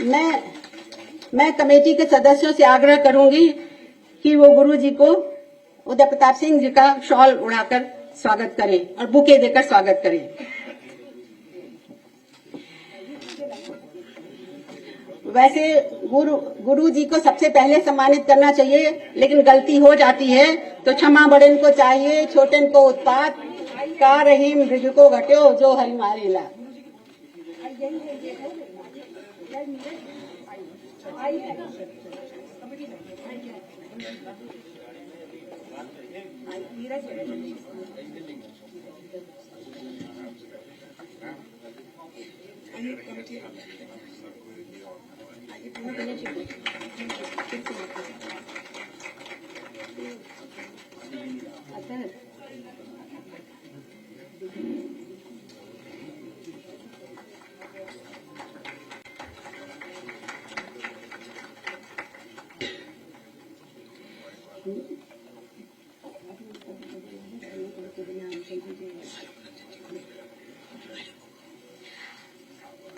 मैं कमेटी के सदस्यों से आग्रह करूंगी कि वो गुरु जी को उदय प्रताप सिंह जी का शॉल उड़ाकर स्वागत करें और बुके देकर स्वागत करें। वैसे गुरु जी को सबसे पहले सम्मानित करना चाहिए, लेकिन गलती हो जाती है तो क्षमा बड़न को चाहिए, छोटन को उत्पात का रहीम मृग को घट्यो जो हरि मारेला।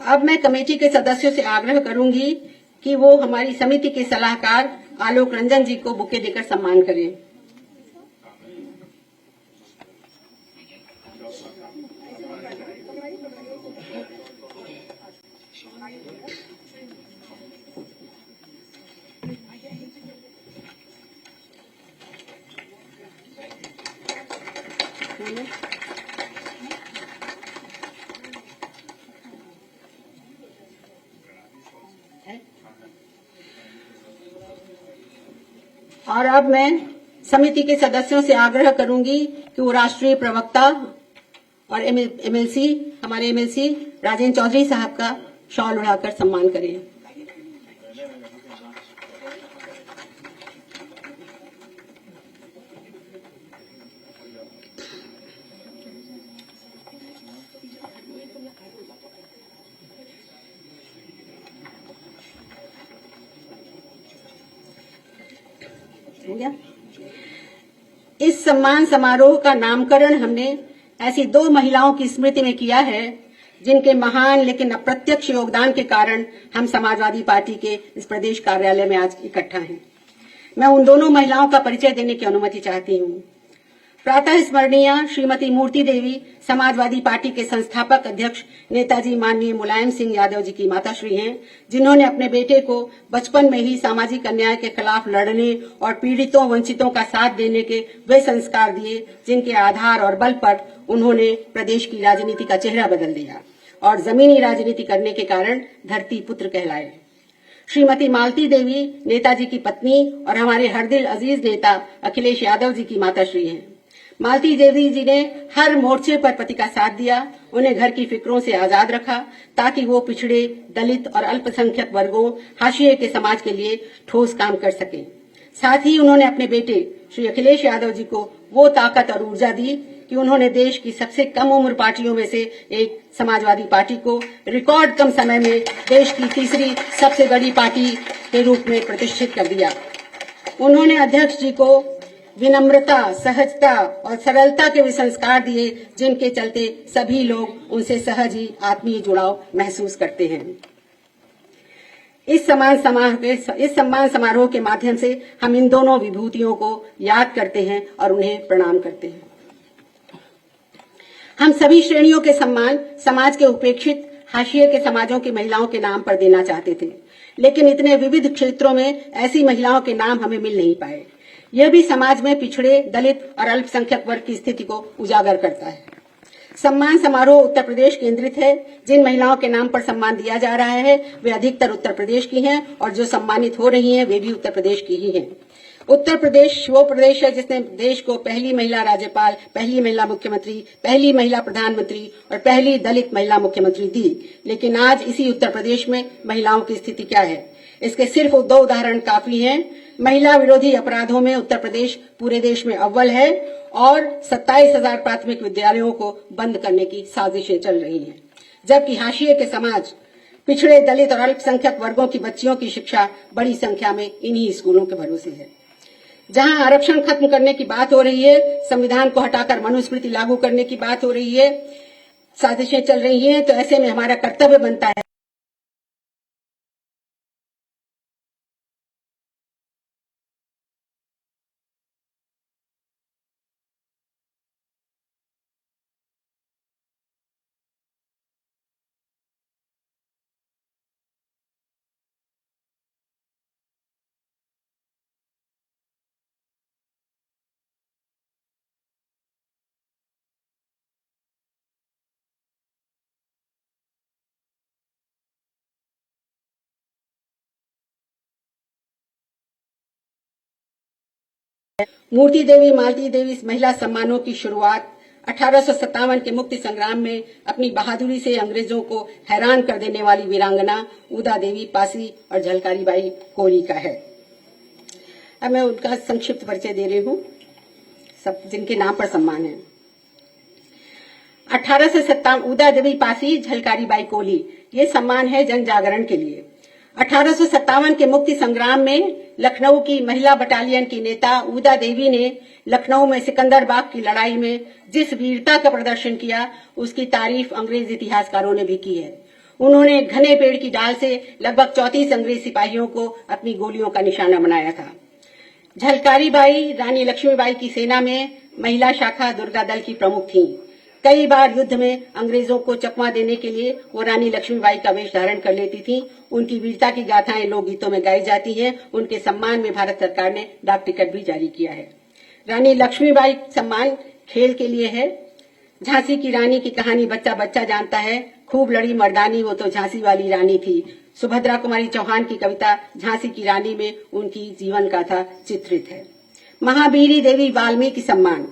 अब मैं कमेटी के सदस्यों से आग्रह करूंगी कि वो हमारी समिति के सलाहकार आलोक रंजन जी को बुके देकर सम्मान करें। और अब मैं समिति के सदस्यों से आग्रह करूंगी कि वो राष्ट्रीय प्रवक्ता और हमारे एमएलसी राजेंद्र चौधरी साहब का शॉल उड़ाकर सम्मान करें। इस सम्मान समारोह का नामकरण हमने ऐसी 2 महिलाओं की स्मृति में किया है जिनके महान लेकिन अप्रत्यक्ष योगदान के कारण हम समाजवादी पार्टी के इस प्रदेश कार्यालय में आज इकट्ठा हैं। मैं उन दोनों महिलाओं का परिचय देने की अनुमति चाहती हूँ। प्रातः स्मरणीय श्रीमती मूर्ति देवी समाजवादी पार्टी के संस्थापक अध्यक्ष नेताजी माननीय मुलायम सिंह यादव जी की माताश्री हैं, जिन्होंने अपने बेटे को बचपन में ही सामाजिक अन्याय के खिलाफ लड़ने और पीड़ितों वंचितों का साथ देने के वे संस्कार दिए जिनके आधार और बल पर उन्होंने प्रदेश की राजनीति का चेहरा बदल दिया और जमीनी राजनीति करने के कारण धरती पुत्र कहलाए। श्रीमती मालती देवी नेताजी की पत्नी और हमारे हरदिल अजीज नेता अखिलेश यादव जी की माताश्री हैं। मालती देवी जी ने हर मोर्चे पर पति का साथ दिया, उन्हें घर की फिक्रों से आजाद रखा ताकि वो पिछड़े, दलित और अल्पसंख्यक वर्गों, हाशिए के समाज के लिए ठोस काम कर सके। साथ ही उन्होंने अपने बेटे श्री अखिलेश यादव जी को वो ताकत और ऊर्जा दी कि उन्होंने देश की सबसे कम उम्र पार्टियों में से एक समाजवादी पार्टी को रिकॉर्ड कम समय में देश की तीसरी सबसे बड़ी पार्टी के रूप में प्रतिष्ठित कर दिया। उन्होंने अध्यक्ष जी को विनम्रता, सहजता और सरलता के वे संस्कार दिए जिनके चलते सभी लोग उनसे सहज ही आत्मीय जुड़ाव महसूस करते हैं। इस सम्मान समारोह के माध्यम से हम इन दोनों विभूतियों को याद करते हैं और उन्हें प्रणाम करते हैं। हम सभी श्रेणियों के सम्मान समाज के उपेक्षित हाशिए के समाजों की महिलाओं के नाम पर देना चाहते थे, लेकिन इतने विविध क्षेत्रों में ऐसी महिलाओं के नाम हमें मिल नहीं पाए। यह भी समाज में पिछड़े, दलित और अल्पसंख्यक वर्ग की स्थिति को उजागर करता है। सम्मान समारोह उत्तर प्रदेश केंद्रित है। जिन महिलाओं के नाम पर सम्मान दिया जा रहा है वे अधिकतर उत्तर प्रदेश की हैं और जो सम्मानित हो रही हैं वे भी उत्तर प्रदेश की ही हैं। उत्तर प्रदेश वो प्रदेश है जिसने देश को पहली महिला राज्यपाल, पहली महिला मुख्यमंत्री, पहली महिला प्रधानमंत्री और पहली दलित महिला मुख्यमंत्री दी। लेकिन आज इसी उत्तर प्रदेश में महिलाओं की स्थिति क्या है? इसके सिर्फ 2 उदाहरण काफी हैं। महिला विरोधी अपराधों में उत्तर प्रदेश पूरे देश में अव्वल है और 27,000 प्राथमिक विद्यालयों को बंद करने की साजिशें चल रही हैं, जबकि हाशिए के समाज, पिछड़े, दलित और अल्पसंख्यक वर्गों की बच्चियों की शिक्षा बड़ी संख्या में इन्हीं स्कूलों के भरोसे है। जहां आरक्षण खत्म करने की बात हो रही है, संविधान को हटाकर मनुस्मृति लागू करने की बात हो रही है, साजिशें चल रही हैं, तो ऐसे में हमारा कर्तव्य बनता है मूर्ति देवी, मालती देवी महिला सम्मानों की शुरुआत 1857 के मुक्ति संग्राम में अपनी बहादुरी से अंग्रेजों को हैरान कर देने वाली वीरांगना उदा देवी पासी और झलकारी बाई कोली का है। अब मैं उनका संक्षिप्त परिचय दे रही हूँ, सब जिनके नाम पर सम्मान है। 1857 उदा देवी पासी, झलकारी बाई कोली, ये सम्मान है जन जागरण के लिए। 1857 के मुक्ति संग्राम में लखनऊ की महिला बटालियन की नेता उदा देवी ने लखनऊ में सिकंदर बाग की लड़ाई में जिस वीरता का प्रदर्शन किया, उसकी तारीफ अंग्रेज इतिहासकारों ने भी की है। उन्होंने घने पेड़ की डाल से लगभग 34 अंग्रेज सिपाहियों को अपनी गोलियों का निशाना बनाया था। झलकारी बाई रानी लक्ष्मीबाई की सेना में महिला शाखा दुर्गा दल की प्रमुख थीं। कई बार युद्ध में अंग्रेजों को चकमा देने के लिए वो रानी लक्ष्मीबाई का वेश धारण कर लेती थीं। उनकी वीरता की गाथाएं लोकगीतों में गाई जाती हैं। उनके सम्मान में भारत सरकार ने डाक टिकट भी जारी किया है। रानी लक्ष्मीबाई सम्मान खेल के लिए है। झांसी की रानी की कहानी बच्चा बच्चा जानता है। खूब लड़ी मर्दानी, वो तो झांसी वाली रानी थी। सुभद्रा कुमारी चौहान की कविता झांसी की रानी में उनकी जीवन गाथा चित्रित है। महावीरी देवी वाल्मीकि सम्मान,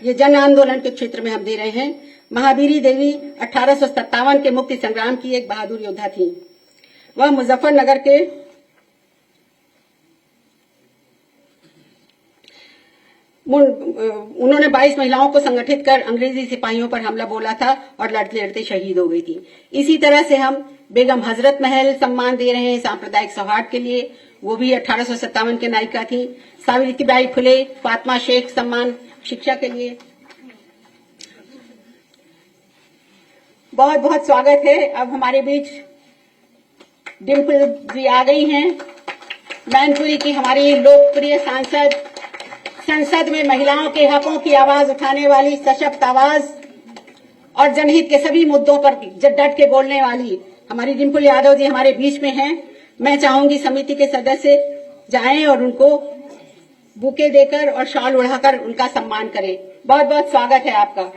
ये जन आंदोलन के क्षेत्र में हम दे रहे हैं। महावीरी देवी 1857 के मुक्ति संग्राम की एक बहादुर योद्धा थी। वह मुजफ्फरनगर के उन्होंने 22 महिलाओं को संगठित कर अंग्रेजी सिपाहियों पर हमला बोला था और लड़ते लड़ते शहीद हो गई थी। इसी तरह से हम बेगम हजरत महल सम्मान दे रहे हैं सांप्रदायिक सौहार्द के लिए, वो भी 1857 के नायिका थी। सावित्रीबाई फुले, फातिमा शेख सम्मान शिक्षा के लिए। बहुत बहुत स्वागत है। अब हमारे बीच डिम्पल जी आ गई हैं, मैनपुरी की हमारी लोकप्रिय सांसद, संसद में महिलाओं के हकों की आवाज उठाने वाली सशक्त आवाज और जनहित के सभी मुद्दों पर डट के बोलने वाली हमारी डिम्पल यादव जी हमारे बीच में हैं। मैं चाहूंगी समिति के सदस्य जाएं और उनको बुके देकर और शॉल उड़ाकर उनका सम्मान करें। बहुत बहुत स्वागत है आपका।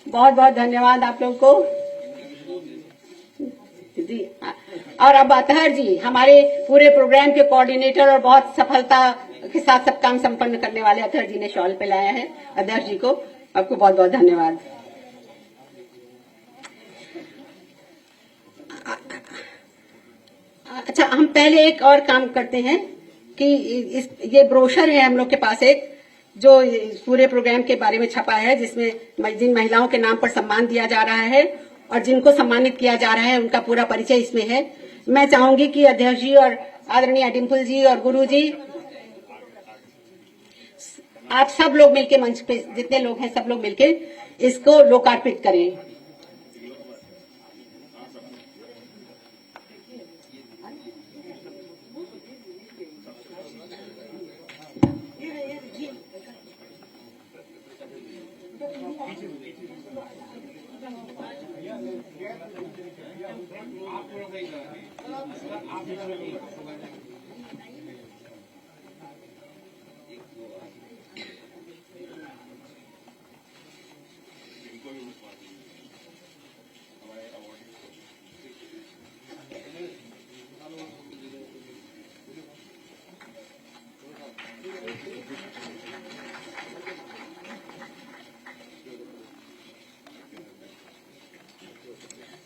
बहुत बहुत धन्यवाद आप लोगों को जी। और अब अतहर जी हमारे पूरे प्रोग्राम के कोऑर्डिनेटर और बहुत सफलता के साथ सब काम संपन्न करने वाले अतहर जी ने शॉल पे लाया है। अध्यक्ष जी को आपको बहुत बहुत धन्यवाद। अच्छा, हम पहले एक और काम करते हैं कि ये ब्रोशर है हम लोग के पास एक, जो पूरे प्रोग्राम के बारे में छपा है, जिसमें जिन महिलाओं के नाम पर सम्मान दिया जा रहा है और जिनको सम्मानित किया जा रहा है उनका पूरा परिचय इसमें है। मैं चाहूंगी कि अध्यक्ष जी और आदरणीय डिम्पल जी और गुरु जी, आप सब लोग मिलके मंच पे जितने लोग हैं सब लोग मिलके इसको लोकार्पित करें।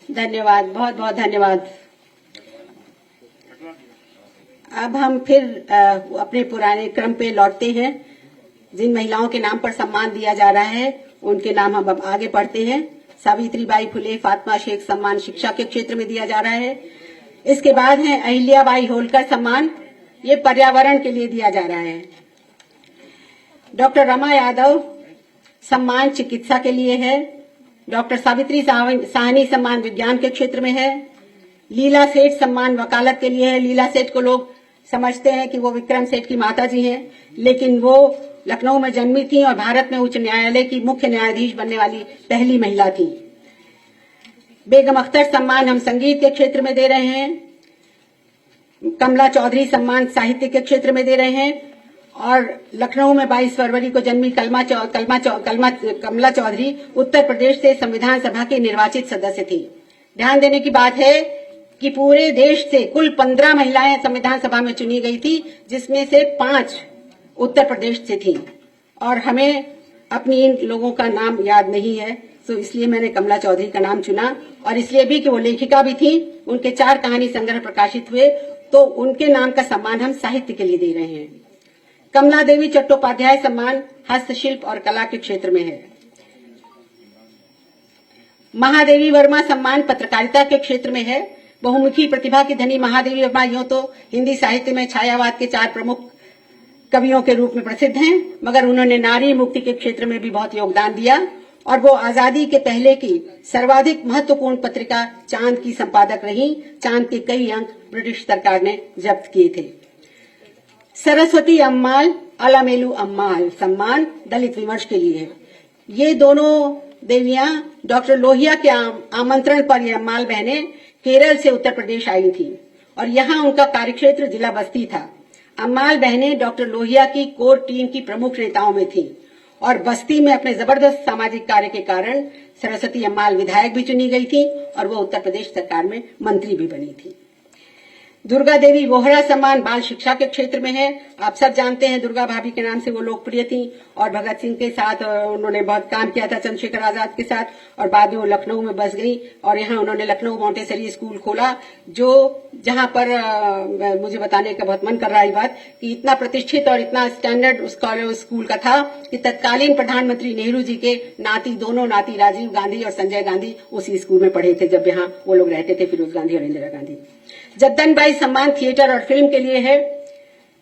धन्यवाद, बहुत बहुत धन्यवाद। अब हम फिर अपने पुराने क्रम पे लौटते हैं। जिन महिलाओं के नाम पर सम्मान दिया जा रहा है उनके नाम हम अब आगे पढ़ते हैं। सावित्रीबाई फुले, फातिमा शेख सम्मान शिक्षा के क्षेत्र में दिया जा रहा है। इसके बाद है अहिल्याबाई होलकर सम्मान, ये पर्यावरण के लिए दिया जा रहा है। डॉक्टर रमा यादव सम्मान चिकित्सा के लिए है। डॉक्टर सावित्री साहनी सम्मान विज्ञान के क्षेत्र में है। लीला सेठ सम्मान वकालत के लिए है। लीला सेठ को लोग समझते हैं कि वो विक्रम सेठ की माता जी हैं, लेकिन वो लखनऊ में जन्मी थी और भारत में उच्च न्यायालय की मुख्य न्यायाधीश बनने वाली पहली महिला थी। बेगम अख्तर सम्मान हम संगीत के क्षेत्र में दे रहे हैं। कमला चौधरी सम्मान साहित्य के क्षेत्र में दे रहे हैं। और लखनऊ में 22 फरवरी को जन्मी कमला चौधरी उत्तर प्रदेश से संविधान सभा की निर्वाचित सदस्य थी। ध्यान देने की बात है कि पूरे देश से कुल 15 महिलाएं संविधान सभा में चुनी गई थी, जिसमें से 5 उत्तर प्रदेश से थी। और हमें अपनी इन लोगों का नाम याद नहीं है, तो इसलिए मैंने कमला चौधरी का नाम चुना। और इसलिए भी कि वो लेखिका भी थी, उनके 4 कहानी संग्रह प्रकाशित हुए, तो उनके नाम का सम्मान हम साहित्य के लिए दे रहे हैं। कमला देवी चट्टोपाध्याय सम्मान हस्तशिल्प और कला के क्षेत्र में है। महादेवी वर्मा सम्मान पत्रकारिता के क्षेत्र में है। बहुमुखी प्रतिभा की धनी महादेवी वर्मा यूं तो हिंदी साहित्य में छायावाद के 4 प्रमुख कवियों के रूप में प्रसिद्ध हैं, मगर उन्होंने नारी मुक्ति के क्षेत्र में भी बहुत योगदान दिया और वो आजादी के पहले की सर्वाधिक महत्वपूर्ण पत्रिका चांद की संपादक रही। चांद के कई अंक ब्रिटिश सरकार ने जब्त किए थे। सरस्वती अम्माल अलामेलू अम्माल सम्मान दलित विमर्श के लिए है। ये दोनों देवियां डॉक्टर लोहिया के आमंत्रण पर ये अम्माल बहनें केरल से उत्तर प्रदेश आई थी और यहाँ उनका कार्यक्षेत्र जिला बस्ती था। अम्माल बहनें डॉक्टर लोहिया की कोर टीम की प्रमुख नेताओं में थी और बस्ती में अपने जबरदस्त सामाजिक कार्य के कारण सरस्वती अम्माल विधायक भी चुनी गई थी और वो उत्तर प्रदेश सरकार में मंत्री भी बनी थी। दुर्गा देवी वोहरा सम्मान बाल शिक्षा के क्षेत्र में है। आप सब जानते हैं दुर्गा भाभी के नाम से वो लोकप्रिय थी और भगत सिंह के साथ उन्होंने बहुत काम किया था, चंद्रशेखर आजाद के साथ। और बाद में वो लखनऊ में बस गई और यहाँ उन्होंने लखनऊ मॉन्टेसरी स्कूल खोला, जो जहाँ पर मुझे बताने का बहुत मन कर रहा है बात कि इतना प्रतिष्ठित और इतना स्टैंडर्ड स्कूल का था कि तत्कालीन प्रधानमंत्री नेहरू जी के दोनों नाती राजीव गांधी और संजय गांधी उसी स्कूल में पढ़े थे जब यहाँ वो लोग रहते थे, फिरोज गांधी और इंदिरा गांधी। जद्दन बाई सम्मान थिएटर और फिल्म के लिए है।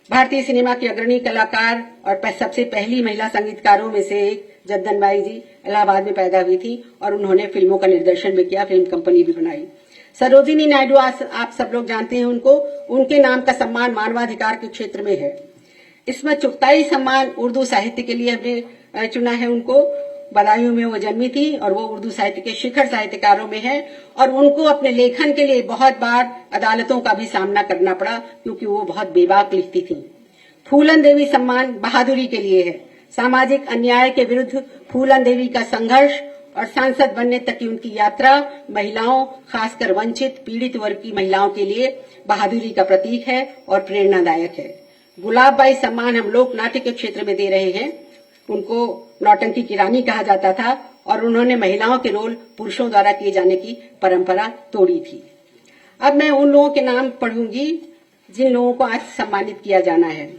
भारतीय सिनेमा की अग्रणी कलाकार और सबसे पहली महिला संगीतकारों में से एक जद्दन बाई जी इलाहाबाद में पैदा हुई थी और उन्होंने फिल्मों का निर्देशन भी किया, फिल्म कंपनी भी बनाई। सरोजिनी नायडू आप सब लोग जानते हैं उनको, उनके नाम का सम्मान मानवाधिकार के क्षेत्र में है। इसमें चुगताई सम्मान उर्दू साहित्य के लिए हमने चुना है उनको। बदायूं में वो जन्मी थी और वो उर्दू साहित्य के शिखर साहित्यकारों में है और उनको अपने लेखन के लिए बहुत बार अदालतों का भी सामना करना पड़ा क्योंकि वो बहुत बेबाक लिखती थी। फूलन देवी सम्मान बहादुरी के लिए है। सामाजिक अन्याय के विरुद्ध फूलन देवी का संघर्ष और सांसद बनने तक की उनकी यात्रा महिलाओं, खासकर वंचित पीड़ित वर्ग की महिलाओं के लिए बहादुरी का प्रतीक है और प्रेरणादायक है। गुलाब बाई सम्मान हम लोक नाट्य के क्षेत्र में दे रहे हैं। उनको नौटंकी की रानी कहा जाता था और उन्होंने महिलाओं के रोल पुरुषों द्वारा किए जाने की परंपरा तोड़ी थी। अब मैं उन लोगों के नाम पढ़ूंगी जिन लोगों को आज सम्मानित किया जाना है।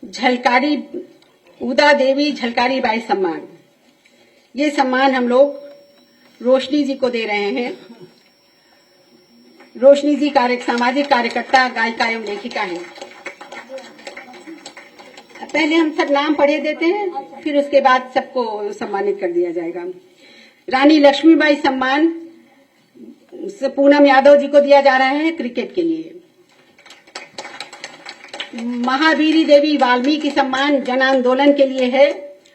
झलकारी उदा देवी झलकारी बाई सम्मान, ये सम्मान हम लोग रोशनी जी को दे रहे हैं। रोशनी जी सामाजिक कार्यकर्ता, गायिका एवं लेखिका हैं। पहले हम सब नाम पढ़े देते हैं, फिर उसके बाद सबको सम्मानित कर दिया जाएगा। रानी लक्ष्मीबाई सम्मान पूनम यादव जी को दिया जा रहा है क्रिकेट के लिए। महावीरी देवी वाल्मीकि सम्मान जन आंदोलन के लिए है।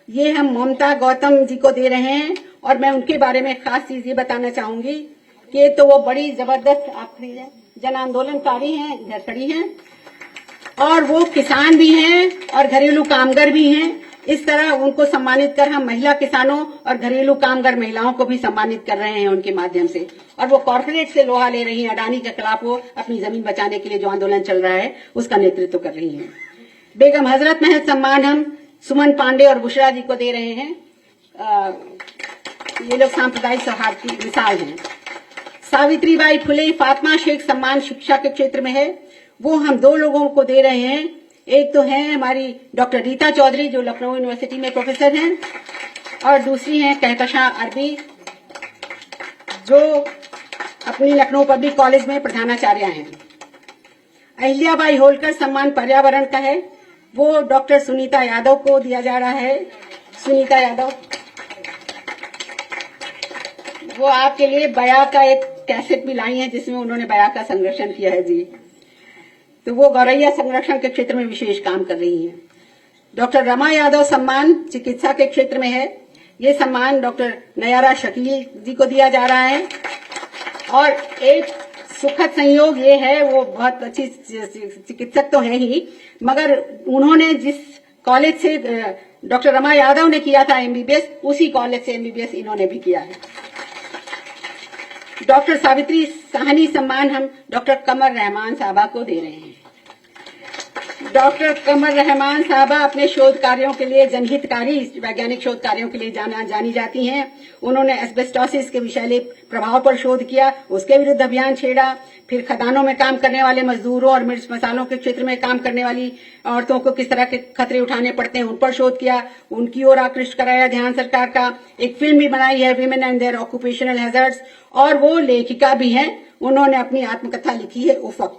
ये हम ममता गौतम जी को दे रहे हैं और मैं उनके बारे में खास चीज ये बताना चाहूंगी कि तो वो बड़ी जबरदस्त जन आंदोलनकारी हैं, इधर खड़ी हैं, और वो किसान भी हैं और घरेलू कामगार भी हैं। इस तरह उनको सम्मानित कर हम महिला किसानों और घरेलू कामगार महिलाओं को भी सम्मानित कर रहे हैं उनके माध्यम से। और वो कॉर्पोरेट से लोहा ले रही हैं, अडानी के खिलाफ वो अपनी जमीन बचाने के लिए जो आंदोलन चल रहा है उसका नेतृत्व कर रही हैं। बेगम हजरत महल सम्मान हम सुमन पांडे और बुशरा जी को दे रहे हैं। ये लोग सांप्रदायिक सौहार्द की मिसाल हैं। सावित्रीबाई फुले फातिमा शेख सम्मान शिक्षा के क्षेत्र में है। वो हम 2 लोगों को दे रहे हैं। एक तो है हमारी डॉक्टर रीता चौधरी जो लखनऊ यूनिवर्सिटी में प्रोफेसर हैं और दूसरी हैं कहकशां अरबी जो अपनी लखनऊ पब्लिक कॉलेज में प्रधानाचार्य हैं। अहिल्याबाई होलकर सम्मान पर्यावरण का है, वो डॉक्टर सुनीता यादव को दिया जा रहा है। सुनीता यादव वो आपके लिए बया का एक कैसेट भी लाई है जिसमें उन्होंने बया का संरक्षण किया है जी। तो वो गौरैया संरक्षण के क्षेत्र में विशेष काम कर रही हैं। डॉक्टर रमा यादव सम्मान चिकित्सा के क्षेत्र में है। ये सम्मान डॉक्टर नयारा शकील जी को दिया जा रहा है। और एक सुखद संयोग ये है, वो बहुत अच्छी चिकित्सक तो है ही, मगर उन्होंने जिस कॉलेज से डॉक्टर रमा यादव ने किया था एमबीबीएस, उसी कॉलेज से एमबीबीएस इन्होंने भी किया है। डॉक्टर सावित्री साहनी सम्मान हम डॉक्टर कमर रहमान साहबा को दे रहे हैं। डॉक्टर कमर रहमान साहबा अपने शोध कार्यों के लिए, जनहितकारी वैज्ञानिक शोध कार्यों के लिए जानी जाती हैं। उन्होंने एस्बेस्टोसिस के विषैले प्रभाव पर शोध किया, उसके विरुद्ध अभियान छेड़ा। फिर खदानों में काम करने वाले मजदूरों और मिर्च मसालों के क्षेत्र में काम करने वाली औरतों को किस तरह के खतरे उठाने पड़ते हैं, उन पर शोध किया। उनकी ओर आकृष्ट कराया ध्यान सरकार का। एक फिल्म भी बनाई है, women and their occupational hazards, और वो लेखिका भी हैं। उन्होंने अपनी आत्मकथा लिखी है उफक,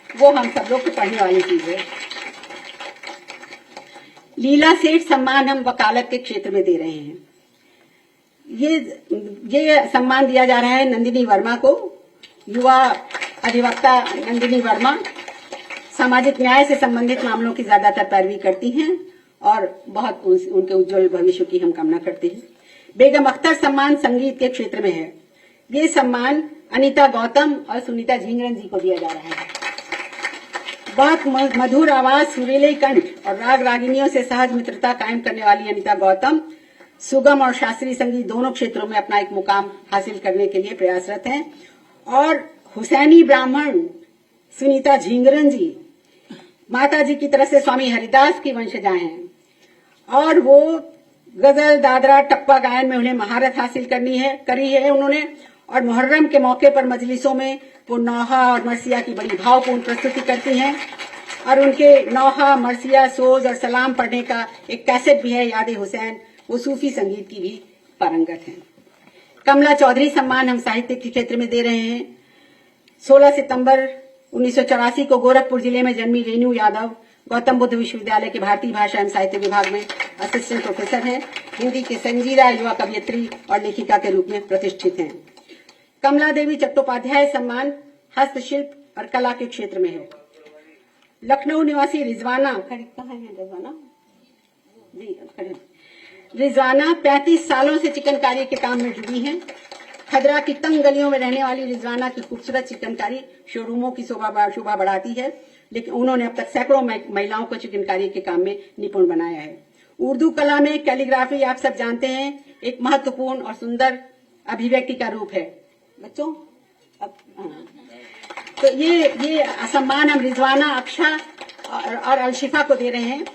वो हम सब लोग को पढ़ने वाली चीज है। लीला सेठ सम्मान हम वकालत के क्षेत्र में दे रहे हैं। ये सम्मान दिया जा रहा है नंदिनी वर्मा को। युवा अधिवक्ता नंदिनी वर्मा सामाजिक न्याय से संबंधित मामलों की ज्यादातर पैरवी करती हैं और बहुत उनके उज्जवल भविष्य की हम कामना करते हैं। बेगम अख्तर सम्मान संगीत के क्षेत्र में है। ये सम्मान अनीता गौतम और सुनीता झिंगरन जी को दिया जा रहा है। बहुत मधुर आवाज, सुरीले कंठ और राग रागिनियों से सहज मित्रता कायम करने वाली अनीता गौतम सुगम और शास्त्रीय संगीत दोनों क्षेत्रों में अपना एक मुकाम हासिल करने के लिए प्रयासरत हैं। और हुसैनी ब्राह्मण सुनीता झिंगरन जी माता जी की तरफ से स्वामी हरिदास की वंशजा हैं और वो गजल, दादरा, टप्पा गायन में उन्हें महारत हासिल करी है उन्होंने। और मुहर्रम के मौके पर मजलिसों में वो नौहा और मरसिया की बड़ी भावपूर्ण प्रस्तुति करती हैं। और उनके नौहा, मरसिया, सोज और सलाम पढ़ने का एक कैसेट भी है, याद हुसैन। वो सूफी संगीत की भी पारंगत हैं। कमला चौधरी सम्मान हम साहित्य के क्षेत्र में दे रहे हैं। 16 सितंबर 1984 को गोरखपुर जिले में जन्मी रेणु यादव गौतम बुद्ध विश्वविद्यालय के भारतीय भाषा एवं साहित्य विभाग में असिस्टेंट प्रोफेसर हैं। हिंदी की संजीदा युवा कवयित्री और लेखिका के रूप में प्रतिष्ठित हैं। कमला देवी चट्टोपाध्याय सम्मान हस्तशिल्प और कला के क्षेत्र में है। लखनऊ निवासी रिजवाना रिजवाना 35 सालों से चिकनकारी के काम में जुड़ी हैं। खदरा की तंग गलियों में रहने वाली रिजवाना की खूबसूरत चिकनकारी शोरूमों की शोभा बढ़ाती है, लेकिन उन्होंने अब तक सैकड़ों महिलाओं को चिकनकारी के काम में निपुण बनाया है। उर्दू कला में कैलीग्राफी आप सब जानते हैं, एक महत्वपूर्ण और सुंदर अभिव्यक्ति का रूप है। बच्चों तो ये सम्मान हम रिजवाना, अक्षा और अलशिफा को दे रहे हैं।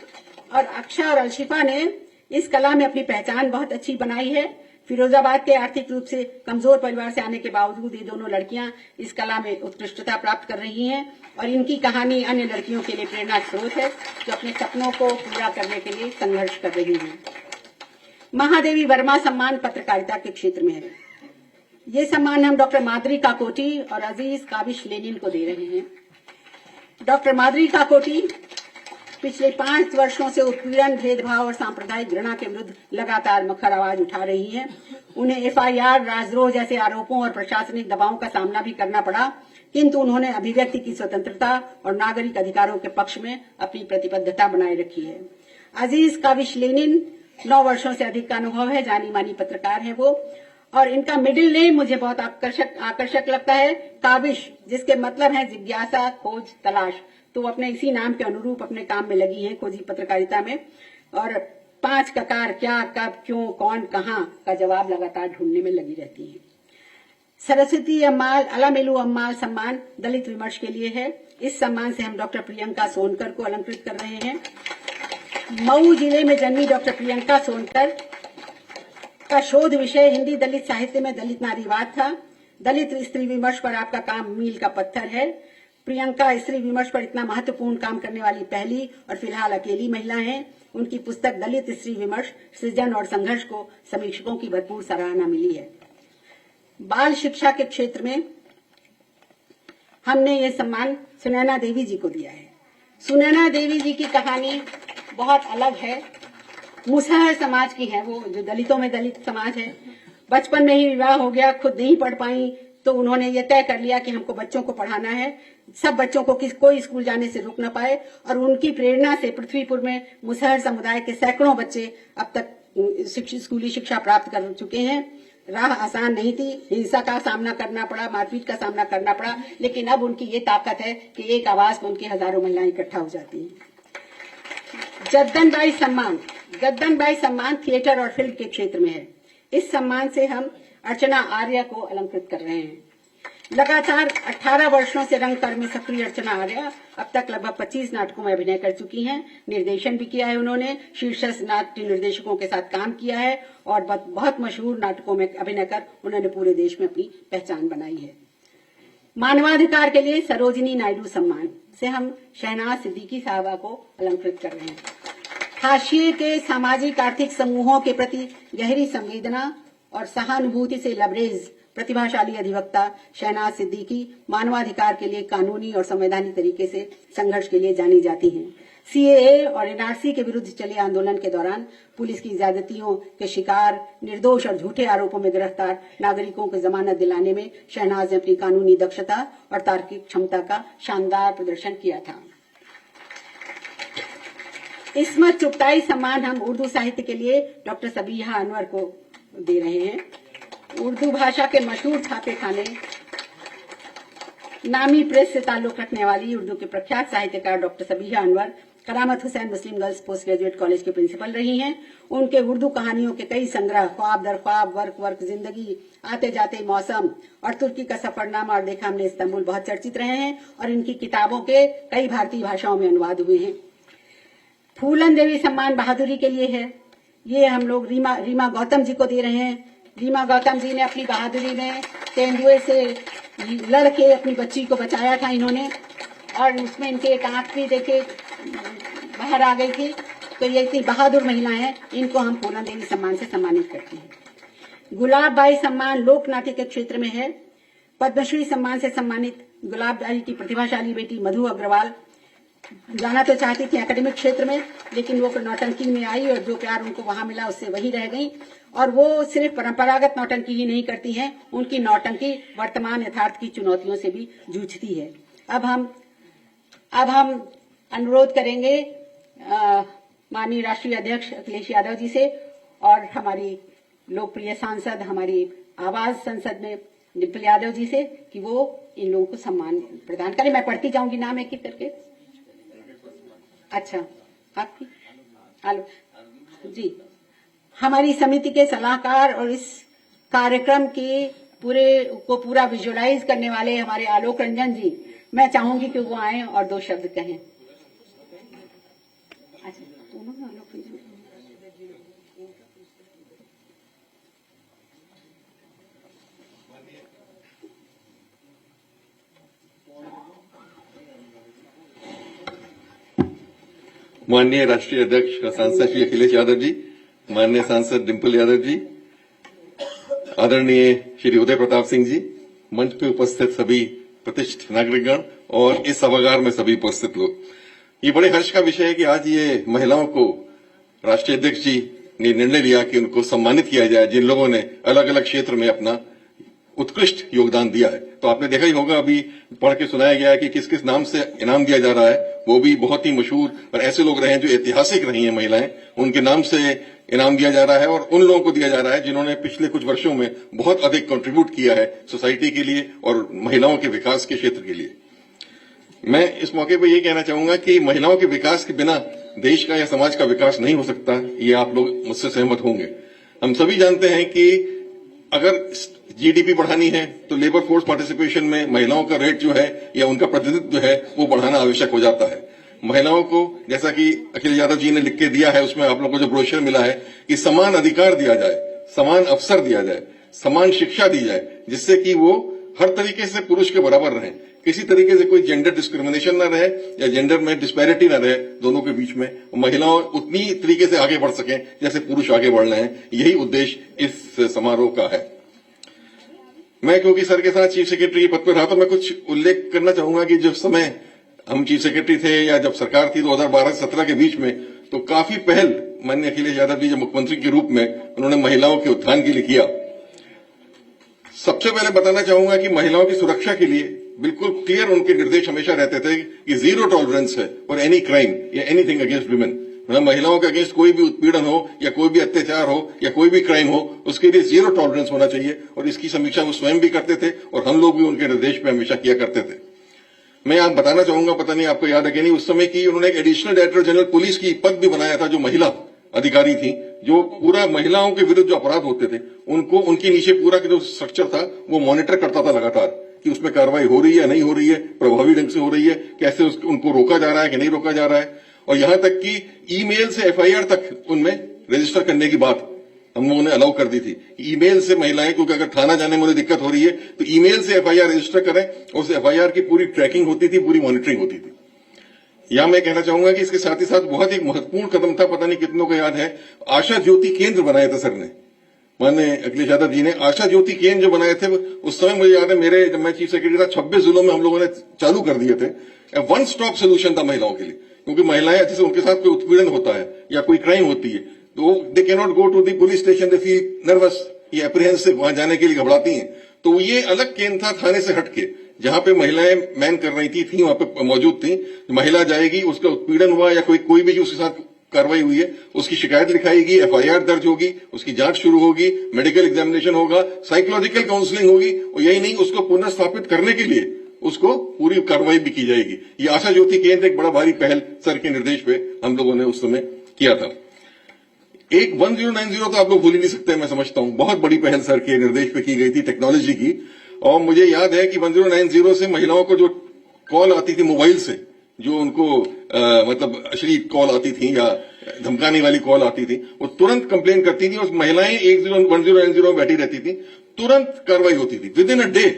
और अक्षा और अलशिफा ने इस कला में अपनी पहचान बहुत अच्छी बनाई है। फिरोजाबाद के आर्थिक रूप से कमजोर परिवार से आने के बावजूद ये दोनों लड़कियां इस कला में उत्कृष्टता प्राप्त कर रही हैं और इनकी कहानी अन्य लड़कियों के लिए प्रेरणा स्रोत है जो अपने सपनों को पूरा करने के लिए संघर्ष कर रही हैं। महादेवी वर्मा सम्मान पत्रकारिता के क्षेत्र में है। ये सम्मान हम डॉक्टर माधुरी काकोटी और अजीज काबिश लेनिन को दे रहे हैं। डॉक्टर माधुरी काकोटी पिछले 5 वर्षों से उत्पीड़न, भेदभाव और सांप्रदायिक घृणा के विरुद्ध लगातार मुखर आवाज उठा रही हैं। उन्हें एफआईआर, राजद्रोह जैसे आरोपों और प्रशासनिक दबावों का सामना भी करना पड़ा, किंतु उन्होंने अभिव्यक्ति की स्वतंत्रता और नागरिक अधिकारों के पक्ष में अपनी प्रतिबद्धता बनाए रखी है। अजीज काबिश लेनिन 9 वर्षों से अधिक का अनुभव है, जानी मानी पत्रकार है वो, और इनका मिडिल नेम मुझे बहुत आकर्षक लगता है, काबिश, जिसके मतलब है जिज्ञासा, खोज, तलाश। तो वो अपने इसी नाम के अनुरूप अपने काम में लगी हैं, खोजी पत्रकारिता में, और 5 ककार, क्या, कब, क्यों, कौन, कहां का जवाब लगातार ढूंढने में लगी रहती है। सरस्वती अम्माल अलामेलू अम्माल सम्मान दलित विमर्श के लिए है। इस सम्मान से हम डॉक्टर प्रियंका सोनकर को अलंकृत कर रहे हैं। मऊ जिले में जन्मी डॉक्टर प्रियंका सोनकर का शोध विषय हिंदी दलित साहित्य में दलित नारीवाद था। दलित स्त्री विमर्श पर आपका काम मील का पत्थर है। प्रियंका स्त्री विमर्श पर इतना महत्वपूर्ण काम करने वाली पहली और फिलहाल अकेली महिला हैं। उनकी पुस्तक दलित स्त्री विमर्श, सृजन और संघर्ष को समीक्षकों की भरपूर सराहना मिली है। बाल शिक्षा के क्षेत्र में हमने ये सम्मान सुनैना देवी जी को दिया है। सुनैना देवी जी की कहानी बहुत अलग है। मुसहर समाज की है वो, जो दलितों में दलित समाज है। बचपन में ही विवाह हो गया, खुद नहीं पढ़ पाई, तो उन्होंने ये तय कर लिया कि हमको बच्चों को पढ़ाना है, सब बच्चों को कोई स्कूल जाने से रुक न पाए। और उनकी प्रेरणा से पृथ्वीपुर में मुसहर समुदाय के सैकड़ों बच्चे अब तक स्कूली शिक्षा प्राप्त कर चुके हैं। राह आसान नहीं थी, हिंसा का सामना करना पड़ा, मारपीट का सामना करना पड़ा, लेकिन अब उनकी ये ताकत है कि एक आवाज में उनकी हजारों महिलाएं इकट्ठा हो जाती हैं। जद्दन बाई सम्मान थिएटर और फिल्म के क्षेत्र में है। इस सम्मान से हम अर्चना आर्य को अलंकृत कर रहे हैं। लगातार 18 वर्षों से रंगकर्म में सक्रिय अर्चना आर्य अब तक लगभग 25 नाटकों में अभिनय कर चुकी हैं। निर्देशन भी किया है उन्होंने, शीर्षस्थ नाट्य निर्देशकों के साथ काम किया है और बहुत मशहूर नाटकों में अभिनय कर उन्होंने पूरे देश में अपनी पहचान बनाई है। मानवाधिकार के लिए सरोजिनी नायडू सम्मान से हम शहनाज सिद्दीकी साहबा को अलंकृत कर रहे हैं। हाशिए के सामाजिक आर्थिक समूहों के प्रति गहरी संवेदना और सहानुभूति से लबरेज प्रतिभाशाली अधिवक्ता शहनाज सिद्दीकी मानवाधिकार के लिए कानूनी और संवैधानिक तरीके से संघर्ष के लिए जानी जाती हैं। सीएए और एनआरसी के विरुद्ध चले आंदोलन के दौरान पुलिस की ज्यादतियों के शिकार, निर्दोष और झूठे आरोपों में गिरफ्तार नागरिकों को जमानत दिलाने में शहनाज ने अपनी कानूनी दक्षता और तार्किक क्षमता का शानदार प्रदर्शन किया था। इस्मत चुगताई सम्मान हम उर्दू साहित्य के लिए डॉक्टर सबीहा अनवर को दे रहे हैं। उर्दू भाषा के मशहूर छापे खाने नामी प्रेस से ताल्लुक रखने वाली उर्दू के प्रख्यात साहित्यकार doctor Sabiha Anwar Karamat Hussain Muslim girls post graduate college के प्रिंसिपल रही हैं। उनके उर्दू कहानियों के कई संग्रह ख्वाब दर ख्वाब, वर्क वर्क जिंदगी, आते जाते मौसम और तुर्की का सफरनामा और देखा हमने इस्तांबुल बहुत चर्चित रहे हैं और इनकी किताबों के कई भारतीय भाषाओं में अनुवाद हुए हैं। फूलन देवी सम्मान बहादुरी के लिए है। ये हम लोग रीमा गौतम जी को दे रहे हैं। रीमा गौतम जी ने अपनी बहादुरी में तेंदुए से लड़ के अपनी बच्ची को बचाया था इन्होंने, और उसमें इनके एक आंख भी देखे बाहर आ गई थी। तो ये इतनी बहादुर महिलाएं हैं, इनको हम फूलन देवी सम्मान से सम्मानित करते हैं। गुलाब बाई सम्मान लोक नाट्य के क्षेत्र में है। पद्मश्री सम्मान से सम्मानित गुलाब बाई की प्रतिभाशाली बेटी मधु अग्रवाल जाना तो चाहती थी एकेडमिक क्षेत्र में, लेकिन वो नौटंकी में आई और जो प्यार उनको वहां मिला उससे वही रह गई। और वो सिर्फ परंपरागत नौटंकी ही नहीं करती हैं, उनकी नौटंकी वर्तमान यथार्थ की चुनौतियों से भी जूझती है। अब हम अनुरोध करेंगे माननीय राष्ट्रीय अध्यक्ष अखिलेश यादव जी से और हमारी लोकप्रिय सांसद, हमारी आवाज संसद में डिम्पल यादव जी से कि वो इन लोगों को सम्मान प्रदान करें। मैं पढ़ती जाऊंगी नाम एक एक करके। अच्छा, आपकी आलो जी, हमारी समिति के सलाहकार और इस कार्यक्रम के पूरा विजुअलाइज करने वाले हमारे आलोक रंजन जी, मैं चाहूंगी कि वो आए और 2 शब्द कहें। अच्छा, उन्होंने आलोक रंजन माननीय राष्ट्रीय अध्यक्ष सांसद श्री अखिलेश यादव जी, माननीय सांसद डिम्पल यादव जी, आदरणीय श्री उदय प्रताप सिंह जी, मंच पे उपस्थित सभी प्रतिष्ठित नागरिकगण और इस सभागार में सभी उपस्थित लोग, ये बड़े हर्ष का विषय है कि आज ये महिलाओं को राष्ट्रीय अध्यक्ष जी ने निर्णय लिया कि उनको सम्मानित किया जाए जिन लोगों ने अलग अलग क्षेत्र में अपना उत्कृष्ट योगदान दिया है। तो आपने देखा ही होगा, अभी पढ़ के सुनाया गया है कि किस किस नाम से इनाम दिया जा रहा है, वो भी बहुत ही मशहूर और ऐसे लोग रहे हैं जो ऐतिहासिक रही हैं महिलाएं, उनके नाम से इनाम दिया जा रहा है और उन लोगों को दिया जा रहा है जिन्होंने पिछले कुछ वर्षों में बहुत अधिक कंट्रीब्यूट किया है सोसाइटी के लिए और महिलाओं के विकास के क्षेत्र के लिए। मैं इस मौके पर यही कहना चाहूंगा कि महिलाओं के विकास के बिना देश का या समाज का विकास नहीं हो सकता, ये आप लोग मुझसे सहमत होंगे। हम सभी जानते हैं कि अगर जीडीपी बढ़ानी है तो लेबर फोर्स पार्टिसिपेशन में महिलाओं का रेट जो है या उनका प्रतिनिधित्व जो है वो बढ़ाना आवश्यक हो जाता है। महिलाओं को, जैसा कि अखिलेश यादव जी ने लिख के दिया है, उसमें आप लोगों को जो ब्रोशर मिला है कि समान अधिकार दिया जाए, समान अवसर दिया जाए, समान शिक्षा दी जाए, जिससे कि वो हर तरीके से पुरुष के बराबर रहें, किसी तरीके से कोई जेंडर डिस्क्रिमिनेशन न रहे या जेंडर में डिस्पैरिटी न रहे दोनों के बीच में, महिलाओं उतनी तरीके से आगे बढ़ सकें जैसे पुरुष आगे बढ़ रहे हैं। यही उद्देश्य इस समारोह का है। मैं क्योंकि सर के साथ चीफ सेक्रेटरी पद पर रहा तो मैं कुछ उल्लेख करना चाहूंगा कि जब समय हम चीफ सेक्रेटरी थे या जब सरकार थी 2012-17 के बीच में, तो काफी पहल माननीय अखिलेश यादव जी जब मुख्यमंत्री के रूप में उन्होंने महिलाओं के उत्थान के लिए किया। सबसे पहले बताना चाहूंगा कि महिलाओं की सुरक्षा के लिए बिल्कुल क्लियर उनके निर्देश हमेशा रहते थे कि जीरो टॉलरेंस है फॉर एनी क्राइम या एनीथिंग अगेंस्ट वुमेन। मतलब महिलाओं के अगेंस्ट कोई भी उत्पीड़न हो या कोई भी अत्याचार हो या कोई भी क्राइम हो, उसके लिए जीरो टॉलरेंस होना चाहिए। और इसकी समीक्षा वो स्वयं भी करते थे और हम लोग भी उनके निर्देश पे हमेशा किया करते थे। मैं आप बताना चाहूंगा, पता नहीं आपको याद है कि नहीं, उस समय की उन्होंने एक एडिशनल डायरेक्टर जनरल पुलिस की पद भी बनाया था, जो महिला अधिकारी थी, जो पूरा महिलाओं के विरुद्ध जो अपराध होते थे उनको उनके नीचे पूरा जो स्ट्रक्चर था वो मॉनिटर करता था लगातार कि उसमें कार्रवाई हो रही है नहीं हो रही है, प्रभावी ढंग से हो रही है, कैसे उनको रोका जा रहा है कि नहीं रोका जा रहा है। और यहां तक कि ईमेल से एफआईआर तक उनमें रजिस्टर करने की बात हम लोगों ने अलाउ कर दी थी। ईमेल से महिलाएं, क्योंकि अगर थाना जाने में दिक्कत हो रही है तो ईमेल से एफआईआर रजिस्टर करें, और उस एफआईआर की पूरी ट्रैकिंग होती थी, पूरी मॉनिटरिंग होती थी। या मैं कहना चाहूंगा कि इसके साथ ही साथ बहुत ही महत्वपूर्ण कदम था, पता नहीं कितनों को याद है, आशा ज्योति केंद्र बनाए थे सर ने, माननीय अखिलेश यादव जी ने आशा ज्योति केंद्र जो बनाए थे, उस समय मुझे याद है मेरे जब मैं चीफ सेक्रेटरी था 26 जिलों में हम लोगों ने चालू कर दिए थे। वन स्टॉप सोल्यूशन था महिलाओं के लिए, क्योंकि महिलाएं जैसे उनके साथ कोई उत्पीड़न होता है या कोई क्राइम होती है तो they can not go to the police station, they feel nervous या एप्रीहेंसिव, वहां जाने के लिए घबराती हैं। तो ये अलग केंद्र था थाने से हटके, जहां पे महिलाएं मैन कर रही थी वहां पे मौजूद थी। महिला जाएगी, उसका उत्पीड़न हुआ या कोई भी जो उसके साथ कार्रवाई हुई है उसकी शिकायत लिखाएगी, एफआईआर दर्ज होगी, उसकी जांच शुरू होगी, मेडिकल एग्जामिनेशन होगा, साइकोलॉजिकल काउंसलिंग होगी, और यही नहीं उसको पुनर्स्थापित करने के लिए उसको पूरी कार्रवाई भी की जाएगी। ये आशा ज्योति केंद्र एक बड़ा भारी पहल सर के निर्देश पे हम लोगों ने उस समय किया था। एक 1090 तो आप लोग भूल ही नहीं सकते, मैं समझता हूं बहुत बड़ी पहल सर के निर्देश पे की गई थी टेक्नोलॉजी की। और मुझे याद है कि 1090 से महिलाओं को जो कॉल आती थी मोबाइल से, जो उनको मतलब अश्लील कॉल आती थी या धमकाने वाली कॉल आती थी, वो तुरंत कंप्लेन करती थी और महिलाएं 1090 में बैठी रहती थी, तुरंत कार्रवाई होती थी, विद इन अ डे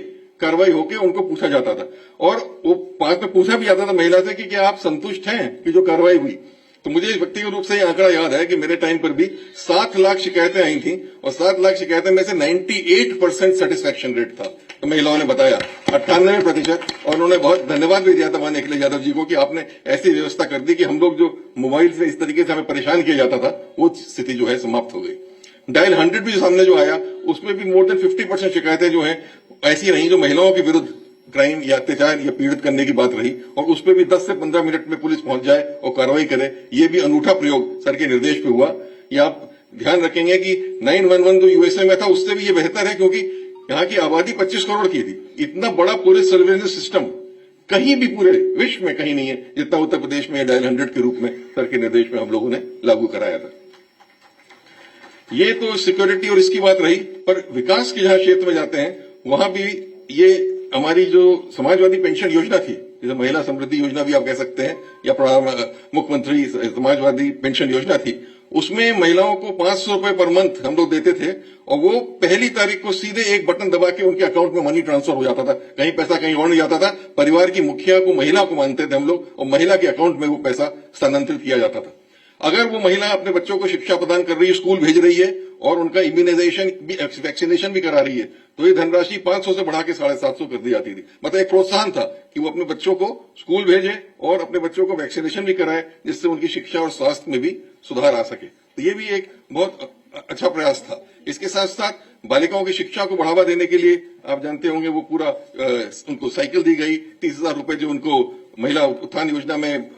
कार्रवाई होकर उनको पूछा जाता था। और वो बाद में पूछा भी जाता था महिला से कि क्या आप संतुष्ट हैं कि जो कार्रवाई हुई। तो मुझे व्यक्तिगत रूप से ये आंकड़ा याद है कि मेरे टाइम पर भी 7 लाख शिकायतें आई थी और 7 लाख शिकायतें में से 98% सेटिस्फैक्शन रेट था। तो महिलाओं ने बताया 98%, और उन्होंने बहुत धन्यवाद भी दिया था माननीय अखिलेश यादव जी को कि आपने ऐसी व्यवस्था कर दी कि हम लोग जो मोबाइल से इस तरीके से हमें परेशान किया जाता था वो स्थिति जो है समाप्त हो गई। डायल 100 भी जो सामने जो आया उसमें भी मोर देन 50% शिकायतें जो है ऐसी रही जो महिलाओं के विरुद्ध क्राइम या अत्याचार या पीड़ित करने की बात रही, और उस पर भी 10 से 15 मिनट में पुलिस पहुंच जाए और कार्रवाई करे। ये भी अनूठा प्रयोग सर के निर्देश पे हुआ। या आप ध्यान रखेंगे कि 911 जो यूएसए में था उससे भी ये बेहतर है, क्योंकि यहाँ की आबादी 25 करोड़ की थी। इतना बड़ा पुलिस सर्वेलेंस सिस्टम कहीं भी पूरे विश्व में कहीं नहीं है जितना उत्तर प्रदेश में डायल 100 के रूप में सर के निर्देश में हम लोगों ने लागू कराया था। ये तो सिक्योरिटी और इसकी बात रही, पर विकास के जहां क्षेत्र में जाते हैं वहां भी ये हमारी जो समाजवादी पेंशन योजना थी, जैसे महिला समृद्धि योजना भी आप कह सकते हैं, या मुख्यमंत्री समाजवादी पेंशन योजना थी, उसमें महिलाओं को 500 रुपए पर मंथ हम लोग देते थे, और वो पहली तारीख को सीधे एक बटन दबा के उनके अकाउंट में मनी ट्रांसफर हो जाता था। कहीं पैसा कहीं और नहीं जाता था, परिवार की मुखिया को महिला को मानते थे हम लोग, और महिला के अकाउंट में वो पैसा स्थानांतरित किया जाता था। अगर वो महिला अपने बच्चों को शिक्षा प्रदान कर रही है, स्कूल भेज रही है और उनका इम्यूनाइजेशन भी, वैक्सीनेशन भी करा रही है, तो ये धनराशि 500 से बढ़ा के 750 कर दी जाती थी। मतलब एक प्रोत्साहन था कि वो अपने बच्चों को स्कूल भेजे और अपने बच्चों को वैक्सीनेशन भी कराए, जिससे उनकी शिक्षा और स्वास्थ्य में भी सुधार आ सके। तो ये भी एक बहुत अच्छा प्रयास था। इसके साथ साथ बालिकाओं की शिक्षा को बढ़ावा देने के लिए आप जानते होंगे वो पूरा उनको साइकिल दी गई, 30,000 रुपए जो उनको महिला उत्थान योजना में,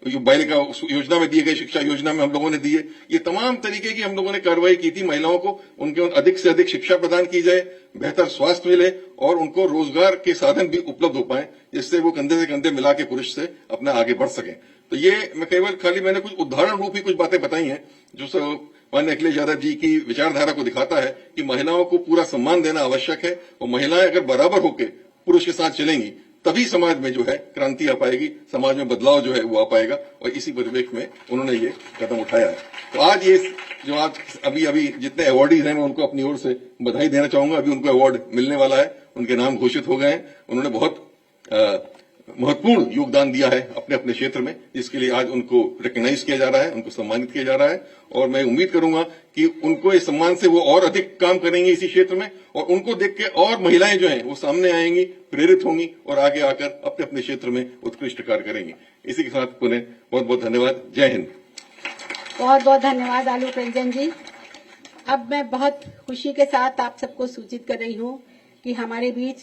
बालिका योजना में दिए गए, शिक्षा योजना में हम लोगों ने दिए। ये तमाम तरीके की हम लोगों ने कार्रवाई की थी। महिलाओं को उनके अधिक से अधिक शिक्षा प्रदान की जाए, बेहतर स्वास्थ्य मिले और उनको रोजगार के साधन भी उपलब्ध हो पाए, जिससे वो कंधे से कंधे मिला के पुरुष से अपना आगे बढ़ सकें। तो ये मैं केवल खाली मैंने कुछ उदाहरण रूप ही कुछ बातें बताई हैं जो माननीय अखिलेश यादव जी की विचारधारा को दिखाता है कि महिलाओं को पूरा सम्मान देना आवश्यक है, और महिलाएं अगर बराबर होकर पुरुष के साथ चलेंगी तभी समाज में जो है क्रांति आ पाएगी, समाज में बदलाव जो है वो आ पाएगा। और इसी परिवेश में उन्होंने ये कदम उठाया है। तो आज ये जो आज अभी जितने अवार्डीज हैं मैं उनको अपनी ओर से बधाई देना चाहूंगा। अभी उनको अवार्ड मिलने वाला है, उनके नाम घोषित हो गए हैं। उन्होंने बहुत महत्वपूर्ण योगदान दिया है अपने अपने क्षेत्र में, जिसके लिए आज उनको रिकॉग्नाइज किया जा रहा है, उनको सम्मानित किया जा रहा है। और मैं उम्मीद करूंगा कि उनको इस सम्मान से वो और अधिक काम करेंगे इसी क्षेत्र में, और उनको देख के और महिलाएं जो हैं वो सामने आएंगी, प्रेरित होंगी और आगे आकर अपने अपने क्षेत्र में उत्कृष्ट कार्य करेंगी। इसी के साथ पुनः बहुत बहुत धन्यवाद। जय हिंद। बहुत बहुत धन्यवाद आलोक रंजन जी। अब मैं बहुत खुशी के साथ आप सबको सूचित कर रही हूँ कि हमारे बीच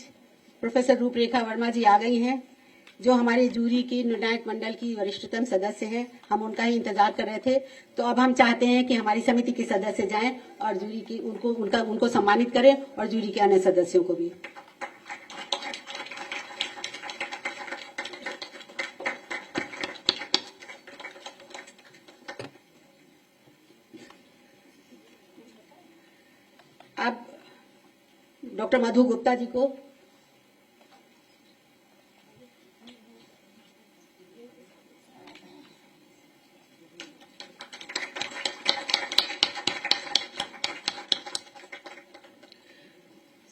प्रोफेसर रूपरेखा वर्मा जी आ गई हैं, जो हमारे जूरी की निर्णायक मंडल की वरिष्ठतम सदस्य हैं। हम उनका ही इंतजार कर रहे थे, तो अब हम चाहते हैं कि हमारी समिति के सदस्य जाएं और जूरी की उनको सम्मानित करें और जूरी के अन्य सदस्यों को भी। अब डॉक्टर मधु गुप्ता जी को